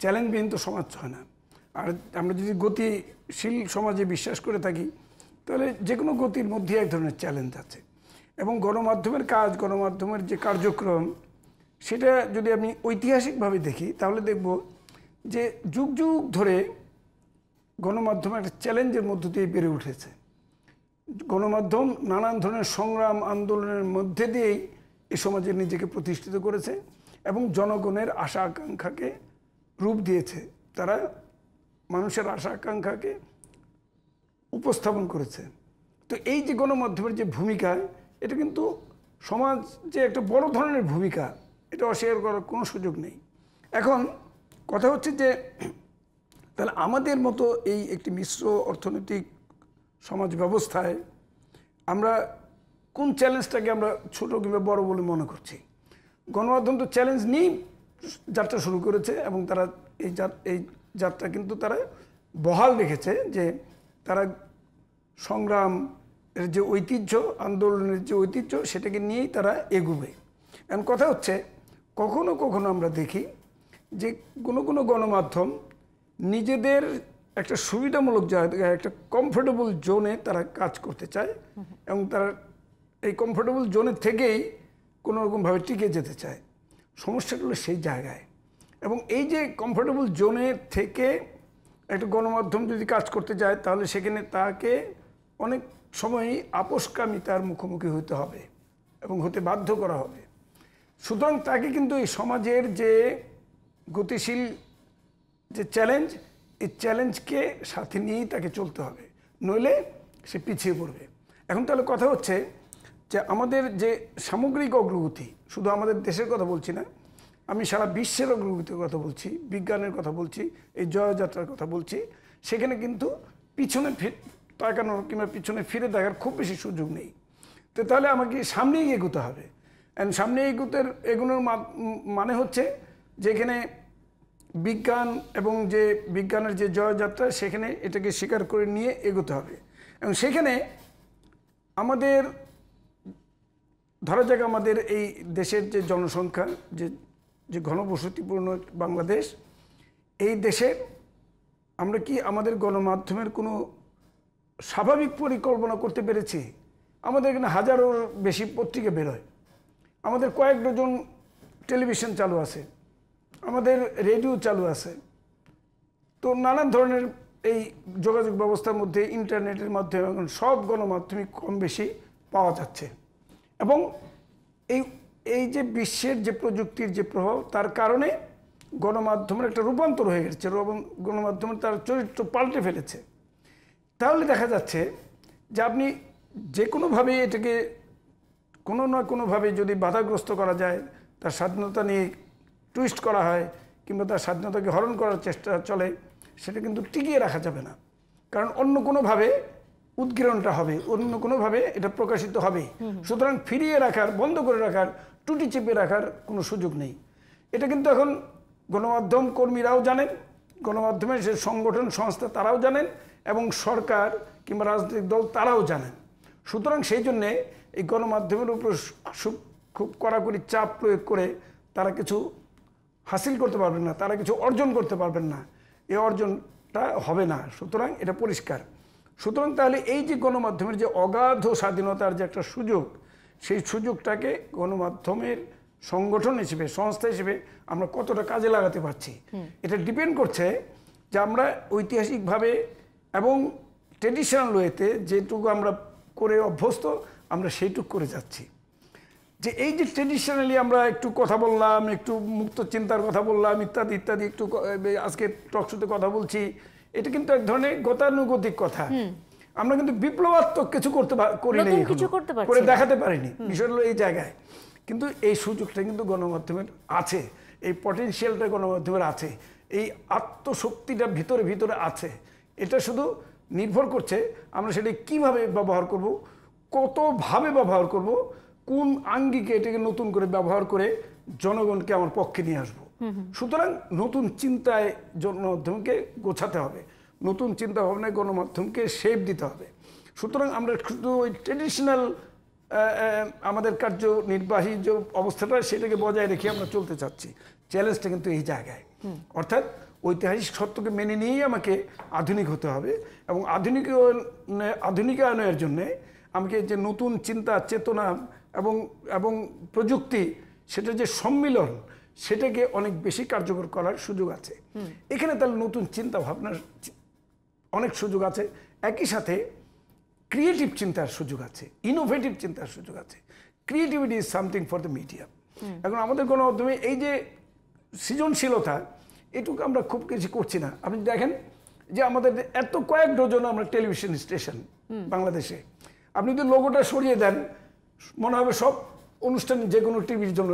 চ্যালেঞ্জবিহীন তো সমাজ হয় না। আর আমরা যদি গতিশীল সমাজে বিশ্বাস করে থাকি, তাহলে যে কোনো গতির মধ্যে এক ধরনের চ্যালেঞ্জ আছে। এবং গণমাধ্যমের কাজ, গণমাধ্যমের যে কার্যক্রম, সেটা যদি আমি ঐতিহাসিকভাবে দেখি, তাহলে দেখব যে যুগ যুগ ধরে গণমাধ্যম একটা চ্যালেঞ্জের মধ্য দিয়ে বেড়ে উঠেছে। গণমাধ্যম নানান ধরনের সংগ্রাম, আন্দোলনের মধ্যে দিয়েই এ সমাজে নিজেকে প্রতিষ্ঠিত করেছে এবং জনগণের আশা আকাঙ্ক্ষাকে রূপ দিয়েছে। তারা মানুষের আশা আকাঙ্ক্ষাকে উপস্থাপন করেছে। তো এই যে গণমাধ্যমের যে ভূমিকা, এটা কিন্তু সমাজ যে একটা বড় ধরনের ভূমিকা, এটা অস্বীকার করার কোনো সুযোগ নেই। এখন কথা হচ্ছে যে তাহলে আমাদের মতো এই একটি মিশ্র অর্থনৈতিক সমাজ ব্যবস্থায় আমরা কোন চ্যালেঞ্জটাকে আমরা ছোট কিংবা বড় বলে মনে করছি? গণমাধ্যম তো চ্যালেঞ্জ নিয়েই যাত্রা শুরু করেছে এবং তারা এই যাত্রা কিন্তু তারা বহাল রেখেছে, যে তারা সংগ্রাম এর যে ঐতিহ্য, আন্দোলনের যে ঐতিহ্য, সেটাকে নিয়েই তারা এগোবে। এখন কথা হচ্ছে, কখনো কখনো আমরা দেখি যে কোনো কোনো গণমাধ্যম নিজেদের একটা সুবিধামূলক জায়গায়, একটা কমফোর্টেবল জোনে তারা কাজ করতে চায় এবং তারা এই কমফোর্টেবল জোনের থেকেই কোনো রকমভাবে টিকে যেতে চায়। সমস্যাটা হলো সেই জায়গায়। এবং এই যে কমফোর্টেবল জোনে থেকে একটা গণমাধ্যম যদি কাজ করতে চায়, তাহলে সেখানে তাকে অনেক সময়ই আপোষকামিতার মুখোমুখি হতে হবে এবং হতে বাধ্য করা হবে। সুতরাং তাকে কিন্তু এই সমাজের যে গতিশীল যে চ্যালেঞ্জ, এই চ্যালেঞ্জকে সাথে নিয়েই তাকে চলতে হবে, নইলে সে পিছিয়ে পড়বে। এখন তাহলে কথা হচ্ছে যে আমাদের যে সামগ্রিক অগ্রগতি, শুধু আমাদের দেশের কথা বলছি না, আমি সারা বিশ্বের অগ্রগতির কথা বলছি, বিজ্ঞানের কথা বলছি, এই জয়যাত্রার কথা বলছি, সেখানে কিন্তু পিছনে তাকানোর কিংবা পিছনে ফিরে দেখার খুব বেশি সুযোগ নেই। তো তাহলে আমাকে সামনেই এগোতে হবে। অ্যান্ড সামনে এগোনোর মানে হচ্ছে যেখানে বিজ্ঞান এবং যে বিজ্ঞানের যে জয়যাত্রা, সেখানে এটাকে স্বীকার করে নিয়ে এগোতে হবে। এবং সেখানে আমাদের ধরা যাক, আমাদের এই দেশের যে জনসংখ্যা, যে ঘনবসতিপূর্ণ বাংলাদেশ, এই দেশে আমরা কি আমাদের গণমাধ্যমের কোনো স্বাভাবিক পরিকল্পনা করতে পেরেছি? আমাদের এখানে হাজারোর বেশি পত্রিকা বেরোয়, আমাদের কয়েক ডজন টেলিভিশন চালু আছে, আমাদের রেডিও চালু আছে, তো নানান ধরনের এই যোগাযোগ ব্যবস্থার মধ্যে ইন্টারনেটের মাধ্যমে এখন সব গণমাধ্যমিক কম বেশি পাওয়া যাচ্ছে। এবং এই যে বিশ্বের যে প্রযুক্তির যে প্রভাব, তার কারণে গণমাধ্যমের একটা রূপান্তর হয়ে গেছে, গণমাধ্যমের তার চরিত্র পাল্টে ফেলেছে। তাহলে দেখা যাচ্ছে যে আপনি যে কোনোভাবে এটাকে কোনো না কোনোভাবে যদি বাধাগ্রস্ত করা যায়, তার স্বাধীনতা নিয়ে টুইস্ট করা হয় কিংবা তার স্বাধীনতাকে হরণ করার চেষ্টা চলে, সেটা কিন্তু টিকিয়ে রাখা যাবে না। কারণ অন্য কোনোভাবে উদ্গীরণটা হবে, অন্য কোনোভাবে এটা প্রকাশিত হবে। সুতরাং ফিরিয়ে রাখার, বন্ধ করে রাখার, টুটি চেপে রাখার কোনো সুযোগ নেই। এটা কিন্তু এখন গণমাধ্যম কর্মীরাও জানেন, গণমাধ্যমের যে সংগঠন সংস্থা তারাও জানেন, এবং সরকার কিংবা রাজনৈতিক দল তারাও জানেন। সুতরাং সেই জন্যে এই গণমাধ্যমের উপর খুব কড়াকড়ি চাপ প্রয়োগ করে তারা কিছু হাসিল করতে পারবেন না, তারা কিছু অর্জন করতে পারবেন না, এই অর্জনটা হবে না। সুতরাং এটা পরিষ্কার। সুতরাং তাহলে এই যে গণমাধ্যমের যে অগাধ স্বাধীনতার যে একটা সুযোগ, সেই সুযোগটাকে গণমাধ্যমের সংগঠন হিসেবে, সংস্থা হিসেবে আমরা কতটা কাজে লাগাতে পারছি, এটা ডিপেন্ড করছে যে আমরা ঐতিহাসিকভাবে এবং ট্রেডিশনাল ওয়েতে যেটুকু আমরা করে অভ্যস্ত, আমরা সেইটুকু করে যাচ্ছি। যে এই যে ট্রেডিশনালি আমরা একটু কথা বললাম, একটু মুক্ত চিন্তার কথা বললাম, ইত্যাদি ইত্যাদি, একটু আজকে টকশোতে কথা বলছি, এটা কিন্তু এক ধরনের গতানুগতিক কথা। আমরা কিন্তু বিপ্লবাত্মক কিছু করি নাই, করে দেখাতে পারিনি। বিষয় হলো এই জায়গায় কিন্তু এই সুযোগটা কিন্তু গণমাধ্যমের আছে, এই পটেনশিয়ালটা গণমাধ্যমের আছে, এই আত্মশক্তিটা ভিতরে ভিতরে আছে। এটা শুধু নির্ভর করছে আমরা সেটা কিভাবে ব্যবহার করব, কতভাবে ব্যবহার করব, কোন আঙ্গিকে এটাকে নতুন করে ব্যবহার করে জনগণকে আমার পক্ষে নিয়ে আসবো। সুতরাং নতুন চিন্তায় গণমাধ্যমকে গোছাতে হবে, নতুন চিন্তা ভাবনায় গণমাধ্যমকে শেপ দিতে হবে। সুতরাং আমরা শুধু ওই ট্রেডিশনাল আমাদের কার্যনির্বাহী যে অবস্থাটা সেটাকে বজায় রেখে আমরা চলতে চাচ্ছি। চ্যালেঞ্জটা কিন্তু এই জায়গায়, অর্থাৎ ঐতিহাসিক সত্যকে মেনে নিয়েই আমাকে আধুনিক হতে হবে এবং আধুনিকায়নের জন্যে আমাকে যে নতুন চিন্তা চেতনা এবং প্রযুক্তি সেটা যে সম্মিলন সেটাকে অনেক বেশি কার্যকর করার সুযোগ আছে। এখানে তাহলে নতুন চিন্তা ভাবনার অনেক সুযোগ আছে, একই সাথে ক্রিয়েটিভ চিন্তার সুযোগ আছে, ইনোভেটিভ চিন্তার সুযোগ আছে। Creativity is something for the media. এখন আমাদের গণমাধ্যমে এই যে সৃজনশীলতা এটুকু আমরা খুব কিছু করছি না। আপনি দেখেন যে আমাদের এত কয়েক ডজন আমরা টেলিভিশন স্টেশন বাংলাদেশে, আপনি যদি লোগোটা সরিয়ে দেন মনে হবে সব অনুষ্ঠান যে কোনো টিভির জন্য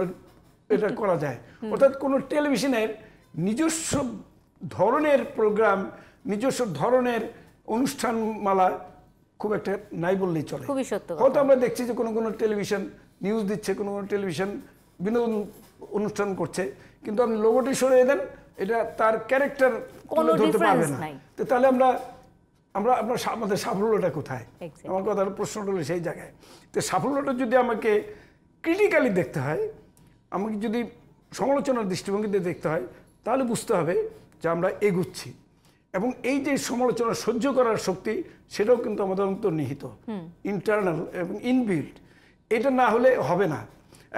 এটা করা যায়। অর্থাৎ কোনো টেলিভিশনের নিজস্ব ধরনের প্রোগ্রাম, নিজস্ব ধরনের অনুষ্ঠানমালা খুব একটা নাই বললেই চলে। হয়তো আমরা দেখছি যে কোনো কোনো টেলিভিশন নিউজ দিচ্ছে, কোনো কোনো টেলিভিশন বিনোদন অনুষ্ঠান করছে, কিন্তু আপনি লোগোটি সরিয়ে দেন এটা তার ক্যারেক্টার তুলে ধরতে পারবে না। তো তাহলে আমাদের সাফল্যটা কোথায়? আমার কথার প্রশ্নটা হলো সেই জায়গায়। তো সাফল্যটা যদি আমাকে ক্রিটিক্যালি দেখতে হয়, আমাকে যদি সমালোচনার দৃষ্টিভঙ্গিতে দেখতে হয়, তাহলে বুঝতে হবে যে আমরা এগুচ্ছি এবং এই যে সমালোচনা সহ্য করার শক্তি সেটাও কিন্তু আমাদের অন্তর্নিহিত, ইন্টারনাল এবং ইনবিল্ট। এটা না হলে হবে না।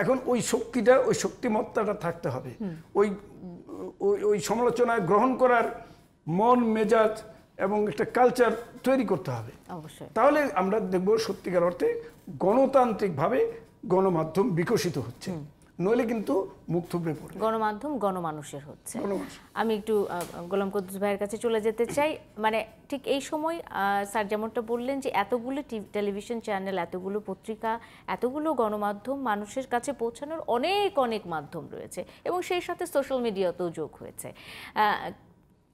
এখন ওই শক্তিটা, ওই শক্তিমত্তাটা থাকতে হবে, ওই সমালোচনা গ্রহণ করার মন মেজাজ এবং একটা কালচার তৈরি করতে হবে। তাহলে আমরা দেখব সত্যিকার অর্থে গণতান্ত্রিকভাবে গণমাধ্যম বিকশিত হচ্ছে, নইলে কিন্তু মুখ থুবড়ে পড়ে। গণমাধ্যম গণমানুষের হচ্ছে। আমি একটু গোলাম কুদ্দুস ভাইয়ের কাছে চলে যেতে চাই। মানে ঠিক এই সময় স্যার যেমনটা বললেন যে এতগুলো টেলিভিশন চ্যানেল, এতগুলো পত্রিকা, এতগুলো গণমাধ্যম, মানুষের কাছে পৌঁছানোর অনেক অনেক মাধ্যম রয়েছে এবং সেই সাথে সোশ্যাল মিডিয়াতেও যোগ হয়েছে।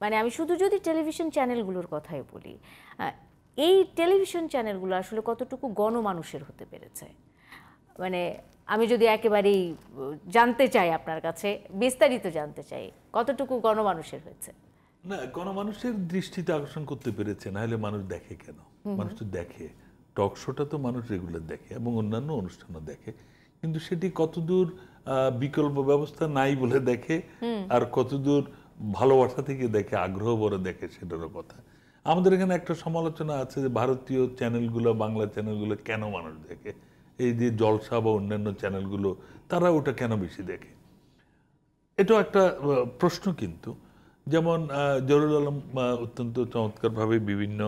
মানে আমি শুধু যদি টেলিভিশন চ্যানেলগুলোর কথাই বলি, এই টেলিভিশন চ্যানেলগুলো আসলে কতটুকু গণমানুষের হতে পেরেছে? মানে আমি যদি একেবারেই জানতে চাই, আপনার কাছে বিস্তারিত জানতে চাই, কতটুকু গণমানুষের হয়েছে? না, গণমানুষের দৃষ্টিতে আকর্ষণ করতে পেরেছে, না হলে মানুষ দেখে কেন? মানুষ তো দেখে, টক শোটা তো মানুষ রেগুলার দেখে এবং অন্যান্য অনুষ্ঠানও দেখে, কিন্তু সেটি কতদূর বিকল্প ব্যবস্থা নাই বলে দেখে আর কতদূর ভালোবাসা থেকে দেখে, আগ্রহ ভরে দেখে, সেটারও কথা। আমাদের এখানে একটা সমালোচনা আছে যে ভারতীয় চ্যানেলগুলো, বাংলা চ্যানেলগুলো কেন মানুষ দেখে, এই যে জলসা বা অন্যান্য চ্যানেলগুলো তারা ওটা কেন বেশি দেখে, এটাও একটা প্রশ্ন। কিন্তু যেমন জহুরুল আলম অত্যন্ত চমৎকারভাবে বিভিন্ন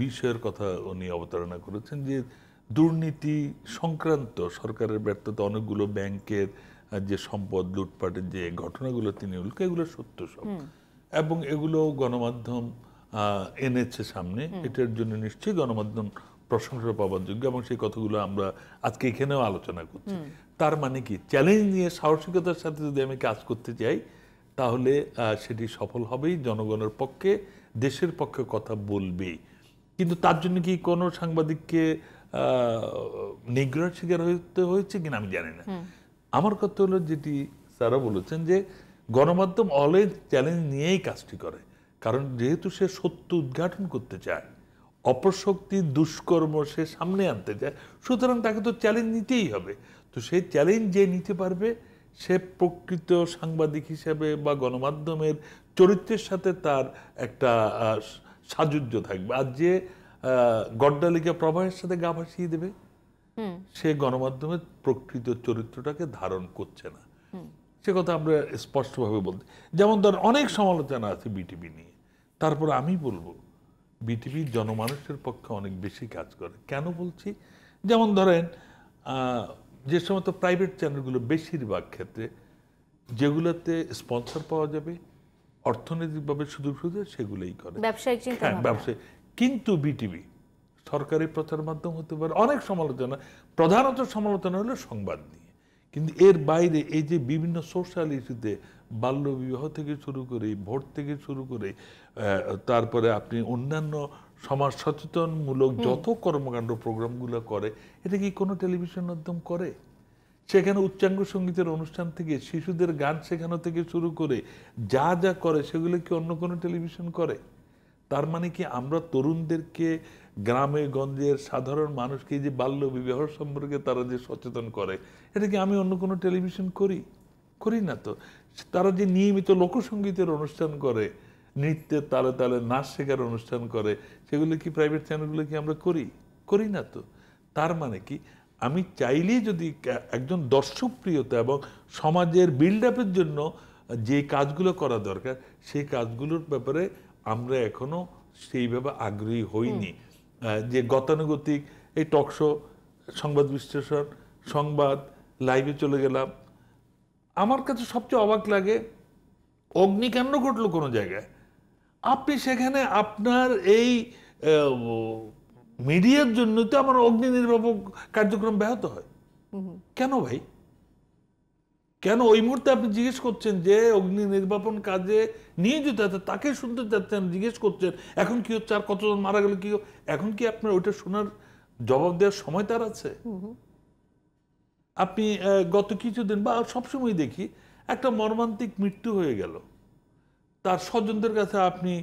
বিষয়ের কথা উনি অবতারণা করেছেন, যে দুর্নীতি সংক্রান্ত সরকারের ব্যর্থতা, অনেকগুলো ব্যাংকের যে সম্পদ লুটপাটের যে ঘটনাগুলো তিনি উল্লেখ, এগুলো সত্য সব, এবং এগুলো গণমাধ্যম এনেছে সামনে। এটার জন্য নিশ্চয়ই গণমাধ্যম প্রশংসা পাওয়ার যোগ্য এবং সেই কথাগুলো আমরা আজকে এখানেও আলোচনা করছি। তার মানে কি, চ্যালেঞ্জ নিয়ে সাহসিকতার সাথে যদি আমি কাজ করতে চাই তাহলে সেটি সফল হবেই, জনগণের পক্ষে, দেশের পক্ষে কথা বলবেই। কিন্তু তার জন্য কি কোনো সাংবাদিককে নিগ্রহের শিকার হতে হয়েছে কিনা আমি জানি না। আমার কথা হলো যেটি স্যারও বলেছেন যে গণমাধ্যম অলওয়েজ চ্যালেঞ্জ নিয়েই কাজটি করে, কারণ যেহেতু সে সত্য উদ্ঘাটন করতে চায়, অপশক্তি দুষ্কর্ম সে সামনে আনতে চায়, সুতরাং তাকে তো চ্যালেঞ্জ নিতেই হবে। তো সেই চ্যালেঞ্জ যে নিতে পারবে সে প্রকৃত সাংবাদিক হিসেবে বা গণমাধ্যমের চরিত্রের সাথে তার একটা সাযুজ্য থাকবে। আর যে গড্ডালিকা প্রবাহের সাথে গা ভাসিয়ে দেবে সে গণমাধ্যমের প্রকৃত চরিত্রটাকে ধারণ করছে না, সে কথা আমরা স্পষ্টভাবে বলতে। যেমন ধর অনেক সমালোচনা আছে বিটিভি নিয়ে, তারপর আমি বলবো বিটিভি জনমানুষের পক্ষে অনেক বেশি কাজ করে। কেন বলছি? যেমন ধরেন যে সমস্ত প্রাইভেট চ্যানেলগুলো বেশিরভাগ ক্ষেত্রে যেগুলোতে স্পন্সর পাওয়া যাবে, অর্থনৈতিকভাবে সুযোগ সুবিধা সেগুলোই করে। ব্যবসায়িক চিন্তা হ্যাঁ, ব্যবসায়িক। কিন্তু বিটিভি সরকারি প্রচার মাধ্যম হতে পারে, অনেক সমালোচনা, প্রধানত সমালোচনা হলো সংবাদ নিয়ে। কিন্তু এর বাইরে এই যে বিভিন্ন সোশ্যাল ইস্যুতে বাল্যবিবাহ থেকে শুরু করে, ভোট থেকে শুরু করে, তারপরে আপনি অন্যান্য সমাজ সচেতনমূলক যত কর্মকাণ্ড প্রোগ্রামগুলো করে, এটা কি কোনো টেলিভিশন মাধ্যম করে? সেখানে উচ্চাঙ্গ সঙ্গীতের অনুষ্ঠান থেকে শিশুদের গান শেখানো থেকে শুরু করে যা যা করে সেগুলো কি অন্য কোনো টেলিভিশন করে? তার মানে কি আমরা তরুণদেরকে, গ্রামে গঞ্জের সাধারণ মানুষকে যে বাল্য বিবাহ সম্পর্কে তারা যে সচেতন করে, এটা কি আমি অন্য কোনো টেলিভিশন করি না তো। তারা যে নিয়মিত লোকসঙ্গীতের অনুষ্ঠান করে, নৃত্যের তালে তালে নাচ শেখার অনুষ্ঠান করে, সেগুলো কি প্রাইভেট চ্যানেলগুলো কি আমরা করি না তো। তার মানে কি আমি চাইলেই যদি একজন দর্শকপ্রিয়তা এবং সমাজের বিল্ড আপের জন্য যে কাজগুলো করা দরকার, সেই কাজগুলোর ব্যাপারে আমরা এখনো সেইভাবে আগ্রহী হইনি। যে গতানুগতিক এই টকশো, সংবাদ বিশ্লেষণ, সংবাদ, লাইভে চলে গেলাম। আমার কাছে সবচেয়ে অবাক লাগে, অগ্নিকাণ্ড ঘটলো কোনো জায়গায়, আপনি সেখানে আপনার এই মিডিয়ার জন্য তো আমার অগ্নি নির্বাপক কার্যক্রম ব্যাহত হয়। কেন ভাই? কেন ওই মুহূর্তে আপনি জিজ্ঞেস করছেন যে অগ্নি নির্বাপন কাজে নিয়োজিত আছে তাকে শুনতে চাচ্ছেন, জিজ্ঞেস করছেন এখন কি হচ্ছে, আর কতজন মারা গেল, কি এখন কি আপনার ওইটা শোনার জবাব দেওয়ার সময় তার আছে? আপনি গত কিছুদিন বা সবসময় দেখি একটা মর্মান্তিক মৃত্যু হয়ে গেল, তার স্বজনদের কাছে আপনি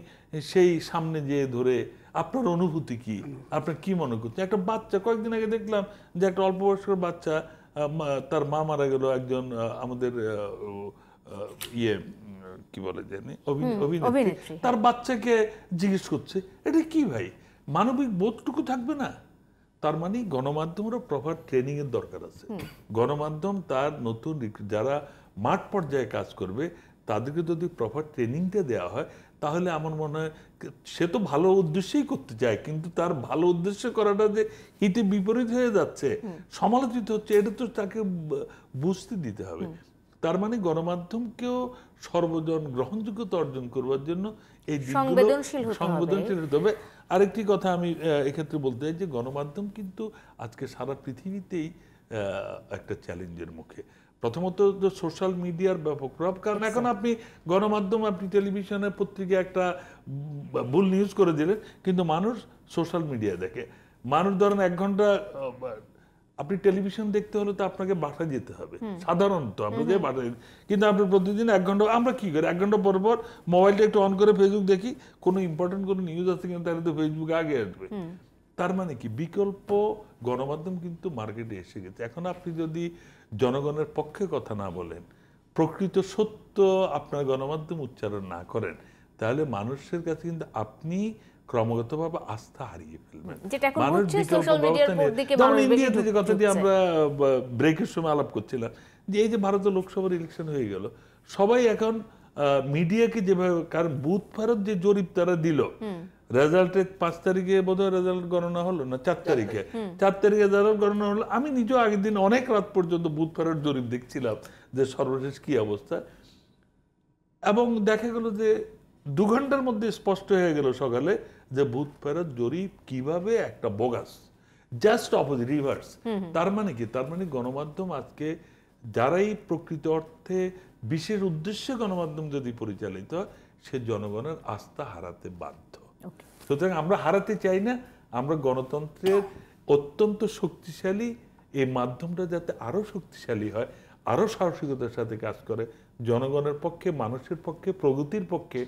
সেই সামনে যেয়ে ধরে আপনার অনুভূতি কি, আপনার কি মনে করছেন? একটা বাচ্চা, কয়েকদিন আগে দেখলাম যে একটা অল্প বয়স্ক বাচ্চা, তার মা মারা গেল, একজন আমাদের কি বলে জানি অভিনেত্রী, তার বাচ্চাকে জিজ্ঞেস করছে, এটা কি ভাই? মানবিক বোধটুকু থাকবে না? তার মানে গণমাধ্যমেরও প্রপার ট্রেনিং এর দরকার আছে। গণমাধ্যম তার নতুন যারা মাঠ পর্যায়ে কাজ করবে তাদেরকে যদি প্রপার ট্রেনিংটা দেওয়া হয়, তাহলে আমার মনে হয় সে তো ভালো উদ্দেশ্যেই করতে চায়, কিন্তু তার ভালো উদ্দেশ্য করাটা যে হিতে বিপরীত হয়ে যাচ্ছে, সমালোচিত হচ্ছে, এটা তো তাকে বুঝতে দিতে হবে। তার মানে গণমাধ্যমকেও সর্বজন গ্রহণযোগ্যতা অর্জন করবার জন্য এই সংবেদনশীল হতে হবে। আরেকটি কথা আমি এক্ষেত্রে বলতে চাই যে গণমাধ্যম কিন্তু আজকে সারা পৃথিবীতেই একটা চ্যালেঞ্জের মুখে। প্রথমত সোশ্যাল মিডিয়ার ব্যাপক প্রভাব, কারণ এখন আপনি গণমাধ্যম, আপনি টেলিভিশনে পত্রিকা একটা ভুল নিউজ করে দিলেন, কিন্তু মানুষ সোশ্যাল মিডিয়া দেখে। মানুষ ধরেন 1 ঘন্টা, আপনি টেলিভিশন দেখতে হলে তো আপনাকে বাসায় যেতে হবে সাধারণত, আপনি যে বাসায়, কিন্তু আপনি প্রতিদিন 1 ঘন্টা, আমরা কি করি 1 ঘন্টা পর পর মোবাইলটা একটু অন করে ফেসবুক দেখি, কোনো ইম্পর্টেন্ট কোনো নিউজ আছে কিন্তু তাহলে তো ফেসবুকে আগে আসবে। তার মানে কি বিকল্প গণমাধ্যম কিন্তু মার্কেটে এসে গেছে। এখন আপনি যদি জনগণের পক্ষে কথা না বলেন, প্রকৃত সত্য আপনার গণমাধ্যম উচ্চারণ না করেন, তাহলে মানুষের কাছে কিন্তু আপনি ক্রমাগতভাবে আস্থা হারিয়ে ফেলবেন। মানুষ ইন্ডিয়াতে যে কথাটি আমরা ব্রেকের সময় আলাপ করছিলাম, যে এই যে ভারতের লোকসভার ইলেকশন হয়ে গেল, সবাই এখন মিডিয়াকে যেভাবে, কারণ বুথ ফেরত যে জরিপ তারা দিল, রেজাল্টের 5 তারিখে বোধহয় রেজাল্ট গণনা হলো না, 4 তারিখে 4 তারিখে রেজাল্ট গণনা হলো। আমি নিজেও আগের দিন অনেক রাত পর্যন্ত বুথ ফেরত জরিপ দেখছিলাম যে সর্বশেষ কি অবস্থা, এবং দেখা গেল যে 2 ঘন্টার মধ্যে স্পষ্ট হয়ে গেল সকালে যে বুথ ফেরত জরিপ কিভাবে একটা বোগাস, জাস্ট অপোজিট, রিভার্স। তার মানে কি? তার মানে গণমাধ্যম আজকে যারাই প্রকৃত অর্থে বিশেষ উদ্দেশ্যে গণমাধ্যম যদি পরিচালিত হয়, সে জনগণের আস্থা হারাতে বাধ্য। সুতরাং আমরা হারাতে চাই না, আমরা গণতন্ত্রের অত্যন্ত শক্তিশালী এই মাধ্যমটা যাতে আরো শক্তিশালী হয়, আরো সাহসিকতার সাথে কাজ করে, জনগণের পক্ষে, মানুষের পক্ষে, প্রগতির পক্ষে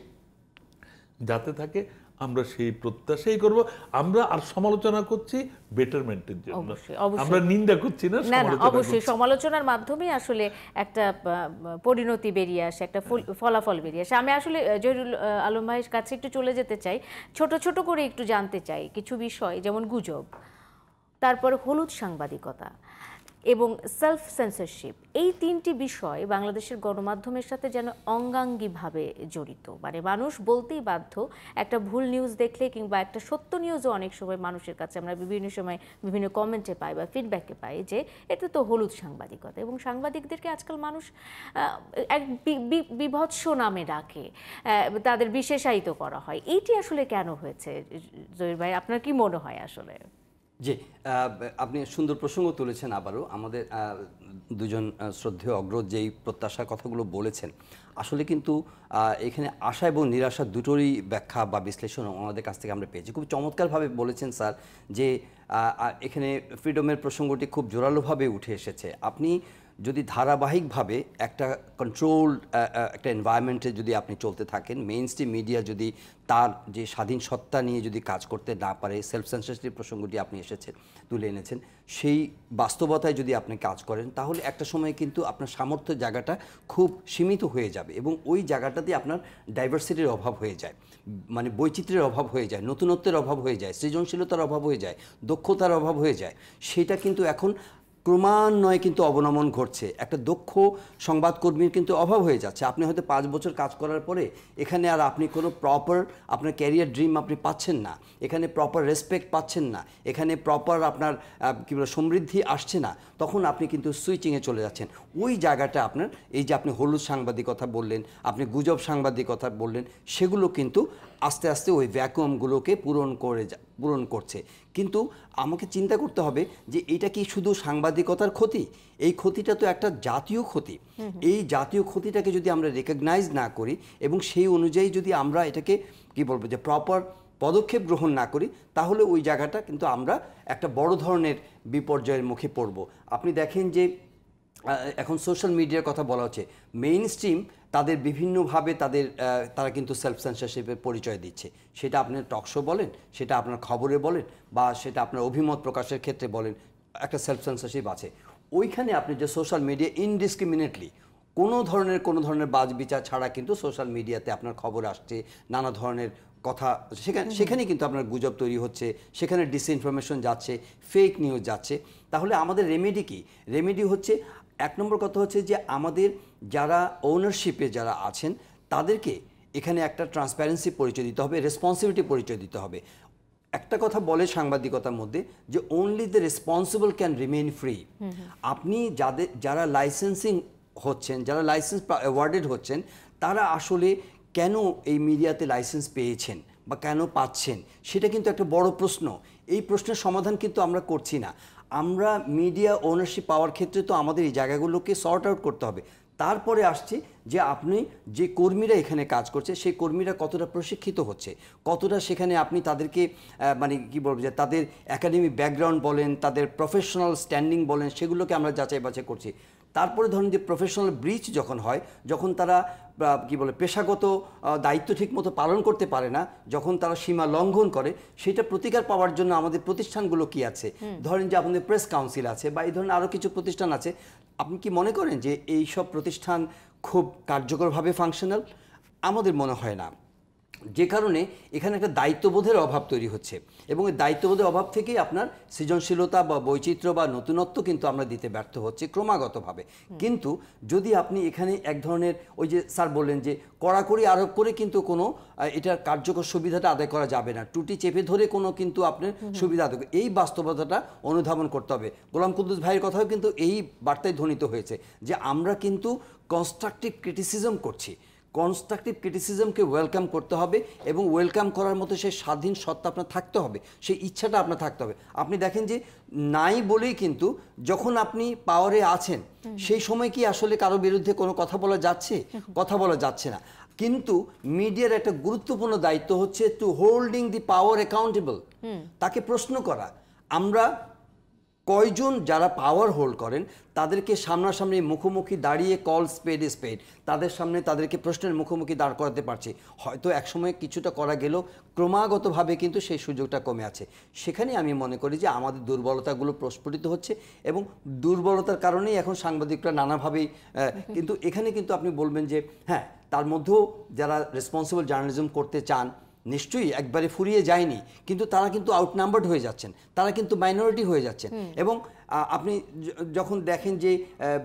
যাতে থাকে, আমরা সেই প্রত্যাশাই করব। আমরা আর সমালোচনা করছি বেটারমেন্টের জন্য, আমরা নিন্দা করছি না। অবশ্যই সমালোচনার মাধ্যমে আসলে একটা পরিণতি বেরিয়ে আসে, একটা ফলাফল বেরিয়ে আসে। আমি আসলে জহিরুল আলম ভাইয়ের কাছে একটু চলে যেতে চাই, ছোট ছোট করে একটু জানতে চাই কিছু বিষয়, যেমন গুজব, তারপর হলুদ সাংবাদিকতা, এবং সেলফ সেন্সরশিপ, এই তিনটি বিষয় বাংলাদেশের গণমাধ্যমের সাথে যেন অঙ্গাঙ্গিভাবে জড়িত। মানে মানুষ বলতেই বাধ্য, একটা ভুল নিউজ দেখলে কিংবা একটা সত্য নিউজও অনেক সময় মানুষের কাছে আমরা বিভিন্ন সময় বিভিন্ন কমেন্টে পাই বা ফিডব্যাকে পাই যে এটা তো হলুদ সাংবাদিকতা, এবং সাংবাদিকদেরকে আজকাল মানুষ এক বিভৎস নামে ডাকে, তাদের বিশেষায়িত করা হয়। এইটি আসলে কেন হয়েছে জহির ভাই, আপনার কি মনে হয় আসলে? জি, আপনি সুন্দর প্রসঙ্গ তুলেছেন। আবারও আমাদের দুজন শ্রদ্ধেয় অগ্রজ যেই প্রত্যাশার কথাগুলো বলেছেন, আসলে কিন্তু এখানে আশা এবং নিরাশা দুটোরই ব্যাখ্যা বা বিশ্লেষণ আমাদের কাছ থেকে আমরা পেয়েছি। খুব চমৎকারভাবে বলেছেন স্যার যে এখানে ফ্রিডমের প্রসঙ্গটি খুব জোরালোভাবে উঠে এসেছে। আপনি যদি ধারাবাহিকভাবে একটা কন্ট্রোলড একটা এনভায়রনমেন্টে যদি আপনি চলতে থাকেন, মেইনস্ট্রিম মিডিয়া যদি তার যে স্বাধীন সত্তা নিয়ে যদি কাজ করতে না পারে, সেলফ সেন্সরশিপ প্রসঙ্গটি আপনি তুলে এনেছেন, সেই বাস্তবতায় যদি আপনি কাজ করেন, তাহলে একটা সময় কিন্তু আপনার সামর্থ্যের জায়গাটা খুব সীমিত হয়ে যাবে এবং ওই জায়গাটাতে আপনার ডাইভার্সিটির অভাব হয়ে যায়, মানে বৈচিত্র্যের অভাব হয়ে যায়, নতুনত্বের অভাব হয়ে যায়, সৃজনশীলতার অভাব হয়ে যায়, দক্ষতার অভাব হয়ে যায়। সেটা কিন্তু এখন ক্রমান্বয়ে কিন্তু অবনমন ঘটছে। একটা দক্ষ সংবাদকর্মীর কিন্তু অভাব হয়ে যাচ্ছে। আপনি হয়তো 5 বছর কাজ করার পরে এখানে আর আপনি কোনো প্রপার আপনার ক্যারিয়ার ড্রিম আপনি পাচ্ছেন না, এখানে প্রপার রেসপেক্ট পাচ্ছেন না, এখানে প্রপার আপনার কী বলে সমৃদ্ধি আসছে না, তখন আপনি কিন্তু সুইচিংয়ে চলে যাচ্ছেন। ওই জায়গাটা আপনার এই যে আপনি হলুদ সাংবাদিকতা বললেন, আপনি গুজব সাংবাদিকতা বললেন, সেগুলো কিন্তু আস্তে আস্তে ওই ভ্যাকুয়ামগুলোকে পূরণ করছে। কিন্তু আমাকে চিন্তা করতে হবে যে এটা কি শুধু সাংবাদিকতার ক্ষতি? এই ক্ষতিটা তো একটা জাতীয় ক্ষতি। এই জাতীয় ক্ষতিটাকে যদি আমরা রেকগনাইজ না করি এবং সেই অনুযায়ী যদি আমরা এটাকে কি বলবো যে প্রপার পদক্ষেপ গ্রহণ না করি, তাহলে ওই জায়গাটা কিন্তু আমরা একটা বড় ধরনের বিপর্যয়ের মুখে পড়ব। আপনি দেখেন যে এখন সোশ্যাল মিডিয়ার কথা বলা হচ্ছে, মেইন স্ট্রিম তাদের বিভিন্নভাবে তারা কিন্তু সেলফ সেন্সরশিপের পরিচয় দিচ্ছে। সেটা আপনার টকশো বলেন, সেটা আপনার খবরে বলেন, বা সেটা আপনার অভিমত প্রকাশের ক্ষেত্রে বলেন, একটা সেলফ সেন্সরশিপ আছে। ওইখানে আপনি যে সোশ্যাল মিডিয়া ইনডিসক্রিমিনেটলি কোনো ধরনের বাজ বিচার ছাড়া কিন্তু সোশ্যাল মিডিয়াতে আপনার খবর আসছে, নানা ধরনের কথা সেখানে কিন্তু আপনার গুজব তৈরি হচ্ছে, সেখানে ডিসইনফরমেশন যাচ্ছে, ফেক নিউজ যাচ্ছে। তাহলে আমাদের রেমেডি কি? রেমেডি হচ্ছে, এক নম্বর কথা হচ্ছে যে আমাদের যারা ওনারশিপে যারা আছেন তাদেরকে এখানে একটা ট্রান্সপারেন্সি পরিচয় দিতে হবে, রেসপন্সিবিলিটি পরিচয় দিতে হবে। একটা কথা বলে সাংবাদিকতার মধ্যে যে only the responsible can remain free. আপনি যারা লাইসেন্সিং হচ্ছেন, যারা লাইসেন্স অ্যাওয়ার্ডেড হচ্ছেন, তারা আসলে কেন এই মিডিয়াতে লাইসেন্স পেয়েছেন বা কেন পাচ্ছেন, সেটা কিন্তু একটা বড় প্রশ্ন। এই প্রশ্নের সমাধান কিন্তু আমরা করছি না। আমরা মিডিয়া ওনারশিপ পাওয়ার ক্ষেত্রে তো আমাদের এই জায়গাগুলোকে সর্ট আউট করতে হবে। তারপরে আসছে যে আপনি যে কর্মীরা এখানে কাজ করছে, সেই কর্মীরা কতটা প্রশিক্ষিত হচ্ছে, কতটা সেখানে আপনি তাদেরকে মানে কি বলবো যে তাদের একাডেমিক ব্যাকগ্রাউন্ড বলেন, তাদের প্রফেশনাল স্ট্যান্ডিং বলেন, সেগুলোকে আমরা যাচাই বাছাই করছি। তারপরে ধরুন যে প্রফেশনাল ব্রিচ যখন হয়, যখন তারা কি বলে পেশাগত দায়িত্ব ঠিকমতো পালন করতে পারে না, যখন তারা সীমা লঙ্ঘন করে, সেটা প্রতিকার পাওয়ার জন্য আমাদের প্রতিষ্ঠানগুলো কি আছে? ধরেন যে আমাদের প্রেস কাউন্সিল আছে বা এই ধরনের আরও কিছু প্রতিষ্ঠান আছে। আপনি কি মনে করেন যে এই সব প্রতিষ্ঠান খুব কার্যকরভাবে ফাংশনাল? আমাদের মনে হয় না। যে কারণে এখানে একটা দায়িত্ববোধের অভাব তৈরি হচ্ছে এবং এই দায়িত্ববোধের অভাব থেকেই আপনার সৃজনশীলতা বা বৈচিত্র্য বা নতুনত্ব কিন্তু আমরা দিতে ব্যর্থ হচ্ছি ক্রমাগতভাবে। কিন্তু যদি আপনি এখানে এক ধরনের ওই যে স্যার বললেন যে কড়াকড়ি আরোপ করে কিন্তু কোনো এটার কার্যকর সুবিধাটা আদায় করা যাবে না, টুটি চেপে ধরে কোনো কিন্তু আপনার সুবিধা আদায়, এই বাস্তবতাটা অনুধাবন করতে হবে। গোলাম কুদ্দুস ভাইয়ের কথাও কিন্তু এই বার্তায় ধ্বনিত হয়েছে যে আমরা কিন্তু কনস্ট্রাকটিভ ক্রিটিসিজম করছি। কনস্ট্রাকটিভ ক্রিটিসিজমকে ওয়েলকাম করতে হবে এবং ওয়েলকাম করার মতো সেই স্বাধীন সত্তা আপনার থাকতে হবে, সেই ইচ্ছাটা আপনার থাকতে হবে। আপনি দেখেন যে নাই বলেই কিন্তু যখন আপনি পাওয়ারে আছেন, সেই সময় কি আসলে কারো বিরুদ্ধে কোনো কথা বলা যাচ্ছে? কথা বলা যাচ্ছে না। কিন্তু মিডিয়ার একটা গুরুত্বপূর্ণ দায়িত্ব হচ্ছে টু হোল্ডিং দি পাওয়ার অ্যাকাউন্টেবল, তাকে প্রশ্ন করা। আমরা কয়জন যারা পাওয়ার হোল্ড করেন তাদেরকে সামনাসামনি মুখোমুখি দাঁড়িয়ে কল স্পেড স্পেড তাদের সামনে তাদেরকে প্রশ্নের মুখোমুখি দাঁড় করাতে পারছি? হয়তো একসময় কিছুটা করা গেলেও ক্রমাগতভাবে কিন্তু সেই সুযোগটা কমে আছে। সেখানে আমি মনে করি যে আমাদের দুর্বলতাগুলো প্রস্ফুটিত হচ্ছে এবং দুর্বলতার কারণেই এখন সাংবাদিকরা নানাভাবেই কিন্তু এখানে কিন্তু আপনি বলবেন যে হ্যাঁ, তার মধ্যেও যারা রেসপন্সিবল জার্নালিজম করতে চান নিশ্চয়ই একবারে ফুরিয়ে যায়নি, কিন্তু তারা কিন্তু আউটনাম্বার্ড হয়ে যাচ্ছেন, তারা কিন্তু মাইনরিটি হয়ে যাচ্ছেন। এবং আপনি যখন দেখেন যে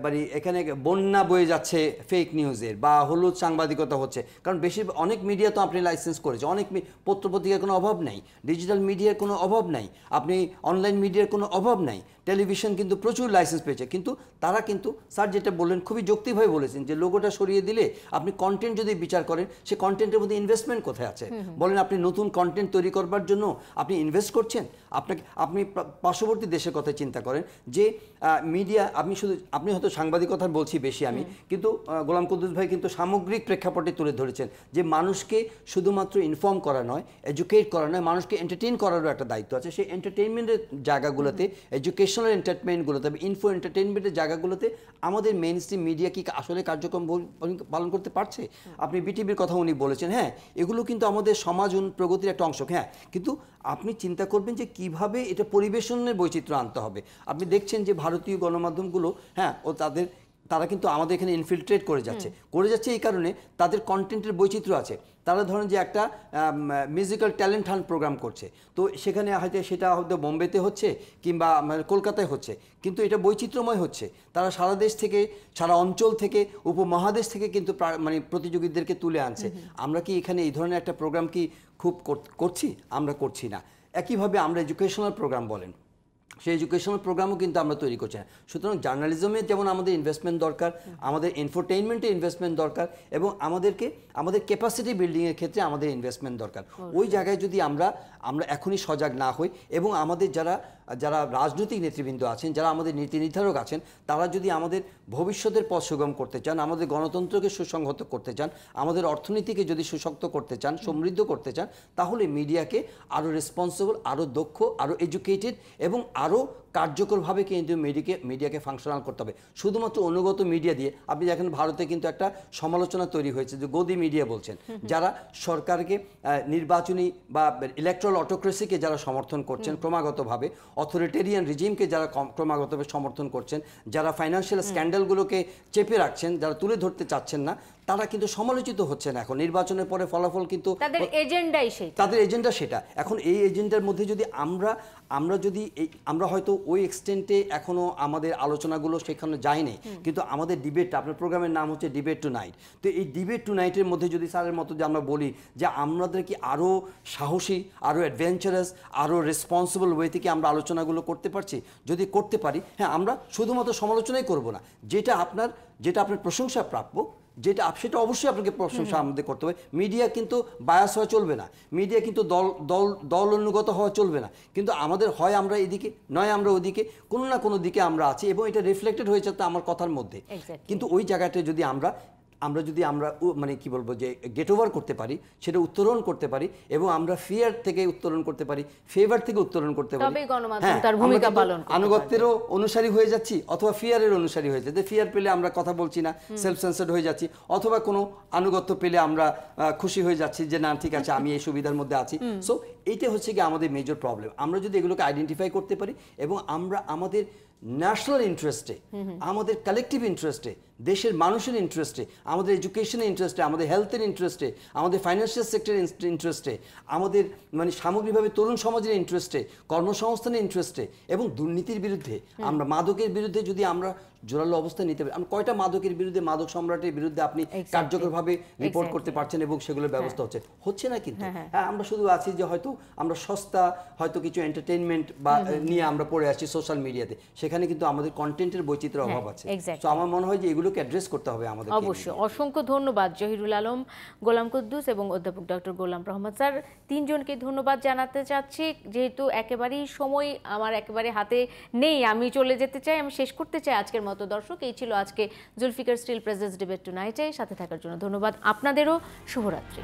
মানে এখানে বন্যা বয়ে যাচ্ছে ফেক নিউজের বা হলুদ সাংবাদিকতা হচ্ছে, কারণ অনেক মিডিয়া তো আপনি লাইসেন্স করেছে, অনেক পত্রপত্রিকার কোনো অভাব নাই, ডিজিটাল মিডিয়ার কোনো অভাব নাই, আপনি অনলাইন মিডিয়ার কোনো অভাব নাই, টেলিভিশন কিন্তু প্রচুর লাইসেন্স পেয়েছে। কিন্তু তারা কিন্তু স্যার যেটা বললেন খুবই যৌক্তিকভাবে বলেছেন যে লোগোটা সরিয়ে দিলে আপনি কন্টেন্ট যদি বিচার করেন, সে কন্টেন্টের মধ্যে ইনভেস্টমেন্ট কোথায় আছে? বলেন আপনি নতুন কন্টেন্ট তৈরি করবার জন্য আপনি ইনভেস্ট করছেন? আপনি পার্শ্ববর্তী দেশের কথা চিন্তা করেন যে মিডিয়া, আপনি হয়তো সাংবাদিকতা বলছি বেশি আমি, কিন্তু গোলাম কুদ্দুস ভাই কিন্তু সামগ্রিক প্রেক্ষাপটে তুলে ধরেছেন যে মানুষকে শুধুমাত্র ইনফর্ম করা নয়, এডুকেট করা নয়, মানুষকে এন্টারটেইন করারও একটা দায়িত্ব আছে। সেই এন্টারটেইনমেন্টের জায়গাগুলোতে, এডুকেশনাল এন্টারটেইনমেন্টগুলোতে, ইনফো এন্টারটেইনমেন্টের জায়গাগুলোতে আমাদের মেইন স্ট্রিম মিডিয়া কি আসলে কার্যক্রম পালন করতে পারছে? আপনি বিটিভির কথা উনি বলেছেন, হ্যাঁ এগুলো কিন্তু আমাদের সমাজ প্রগতির একটা অংশ, হ্যাঁ, কিন্তু আপনি চিন্তা করবেন যে কিভাবে এটা পরিবেশনের বৈচিত্র্য আনতে হবে। আপনি দেখছেন যে ভারতীয় গণমাধ্যমগুলো, হ্যাঁ, ও তারা কিন্তু আমাদের এখানে ইনফিল্ট্রেট করে যাচ্ছে এই কারণে তাদের কন্টেন্টের বৈচিত্র্য আছে। তারা ধরেন যে একটা মিউজিক্যাল ট্যালেন্ট হান্ট প্রোগ্রাম করছে, তো সেখানে হয়তো সেটা হয়তো বোম্বেতে হচ্ছে কিংবা কলকাতায় হচ্ছে, কিন্তু এটা বৈচিত্র্যময় হচ্ছে। তারা সারা দেশ থেকে, সারা অঞ্চল থেকে, উপমহাদেশ থেকে কিন্তু মানে প্রতিযোগীদেরকে তুলে আনছে। আমরা কি এখানে এই ধরনের একটা প্রোগ্রাম কি খুব করছি? আমরা করছি না। একইভাবে আমরা এডুকেশনাল প্রোগ্রাম বলেন, সেই এডুকেশনাল প্রোগ্রামও কিন্তু আমরা তৈরি করছি না। সুতরাং জার্নালিজমে যেমন আমাদের ইনভেস্টমেন্ট দরকার, আমাদের এনফোটেইনমেন্টে ইনভেস্টমেন্ট দরকার, এবং আমাদের ক্যাপাসিটি বিল্ডিংয়ের ক্ষেত্রে আমাদের ইনভেস্টমেন্ট দরকার। ওই জায়গায় যদি আমরা এখনই সজাগ না হই, এবং আমাদের যারা রাজনৈতিক নেতৃবৃন্দ আছেন, যারা আমাদের নীতি নির্ধারক আছেন, তারা যদি আমাদের ভবিষ্যতের পথ সুগম করতে চান, আমাদের গণতন্ত্রকে সুসংহত করতে চান, আমাদের অর্থনীতিকে যদি সুশক্ত করতে চান, সমৃদ্ধ করতে চান, তাহলে মিডিয়াকে আরও রেসপন্সিবল, আরও দক্ষ, আরও এডুকেটেড এবং আরও কার্যকরভাবে কিন্তু মিডিয়াকে ফাংশনাল করতে হবে। শুধুমাত্র অনুগত মিডিয়া দিয়ে, আপনি দেখেন ভারতে কিন্তু একটা সমালোচনা তৈরি হয়েছে যে গদি মিডিয়া বলছেন, যারা সরকারকে নির্বাচনী বা ইলেকট্রাল অটোক্রেসিকে যারা সমর্থন করছেন ক্রমাগতভাবে, অথরিটেরিয়ান রিজিমকে যারা ক্রমাগতভাবে সমর্থন করছেন, যারা ফাইন্যান্সিয়াল স্ক্যান্ডালগুলোকে চেপে রাখছেন, যারা তুলে ধরতে চাচ্ছেন না, তারা কিন্তু সমালোচিত হচ্ছেন। এখন নির্বাচনের পরে ফলাফল কিন্তু তাদের এজেন্ডা সেটা। এখন এই এজেন্ডার মধ্যে যদি আমরা হয়তো ওই এক্সটেন্টে এখনো আমাদের আলোচনাগুলো সেখানে যায়নি, কিন্তু আমাদের ডিবেটটা, আপনার প্রোগ্রামের নাম হচ্ছে ডিবেট টু নাইট, তো এই ডিবেট টু নাইটের মধ্যে যদি স্যারের মতো যে আমরা বলি যে আমাদের কি আরও সাহসী, আরও অ্যাডভেঞ্চারাস, আরও রেসপন্সিবল ওয়েতে কি আমরা আলোচনাগুলো করতে পারছি? যদি করতে পারি, হ্যাঁ, আমরা শুধুমাত্র সমালোচনাই করব না, যেটা আপনার প্রশংসা প্রাপ্য, সেটা অবশ্যই আপনাকে প্রশংসা আমাদের করতে হবে। মিডিয়া কিন্তু বায়াস হওয়া চলবে না, মিডিয়া কিন্তু দল অনুগত হওয়া চলবে না, কিন্তু আমাদের হয় আমরা এদিকে, নয় আমরা ওদিকে, কোনো না কোনো দিকে আমরা আছি, এবং এটা রিফ্লেক্টেড হয়ে যাচ্ছে আমার কথার মধ্যে। কিন্তু ওই জায়গাটা যদি আমরা মানে কি বলবো যে গেট ওভার করতে পারি, সেটা উত্তরণ করতে পারি, এবং আমরা ফিয়ার থেকে উত্তরণ করতে পারি, ফেভার থেকে উত্তরণ করতে পারি, আনুগত্যেরও অনুসারী হয়ে যাচ্ছি অথবা ফিয়ারের অনুসারী হয়ে যাচ্ছে। ফিয়ার পেলে আমরা কথা বলছি না, সেলফ সেন্সার্ড হয়ে যাচ্ছি, অথবা কোনো আনুগত্য পেলে আমরা খুশি হয়ে যাচ্ছি যে না ঠিক আছে আমি এই সুবিধার মধ্যে আছি। সো এইটা হচ্ছে কি আমাদের মেজর প্রবলেম। আমরা যদি এগুলোকে আইডেন্টিফাই করতে পারি, এবং আমরা আমাদের ন্যাশনাল ইন্টারেস্টে, আমাদের কালেকটিভ ইন্টারেস্টে, দেশের মানুষের ইন্টারেস্টে, আমাদের এডুকেশনের ইন্টারেস্টে, আমাদের হেলথের ইন্টারেস্টে, আমাদের ফাইন্যান্সিয়াল সেক্টরের ইন্টারেস্টে, আমাদের মানে সামগ্রিকভাবে তরুণ সমাজের ইন্টারেস্টে, কর্মসংস্থানের ইন্টারেস্টে, এবং দুর্নীতির বিরুদ্ধে, আমরা মাদকের বিরুদ্ধে যদি আমরা জোরালো অবস্থা নিতে পারি। কয়টা মাদকের বিরুদ্ধে, মাদক সম্রাটের বিরুদ্ধে আপনি কার্যকরভাবে রিপোর্ট করতে পারছেন এবং সেগুলোর ব্যবস্থা হচ্ছে না? কিন্তু হ্যাঁ, আমরা শুধু আছি যে হয়তো আমরা সস্তা হয়তো কিছু এন্টারটেইনমেন্ট বা নিয়ে আমরা পড়ে আসছি সোশ্যাল মিডিয়াতে, সেখানে কিন্তু আমাদের কন্টেন্টের বৈচিত্র্যের অভাব আছে। তো আমার মনে হয় যে এগুলোকে অ্যাড্রেস করতে হবে আমাদের। অবশ্যই। অসংখ্য ধন্যবাদ জহিরুল আলম, গোলাম কুদ্দুস এবং অধ্যাপক ডক্টর গোলাম রহমত স্যার, তিনজনকে ধন্যবাদ জানাতে চাচ্ছি। যেহেতু একেবারেই সময় আমার একেবারে হাতে নেই, আমি চলে যেতে চাই, আমি শেষ করতে চাই আজকের মতো। দর্শক, এই ছিল আজকে জুলফিকার স্টিল প্রেজেন্টস ডিবেট টু নাইটে। সাথে থাকার জন্য ধন্যবাদ আপনাদেরও। শুভরাত্রি।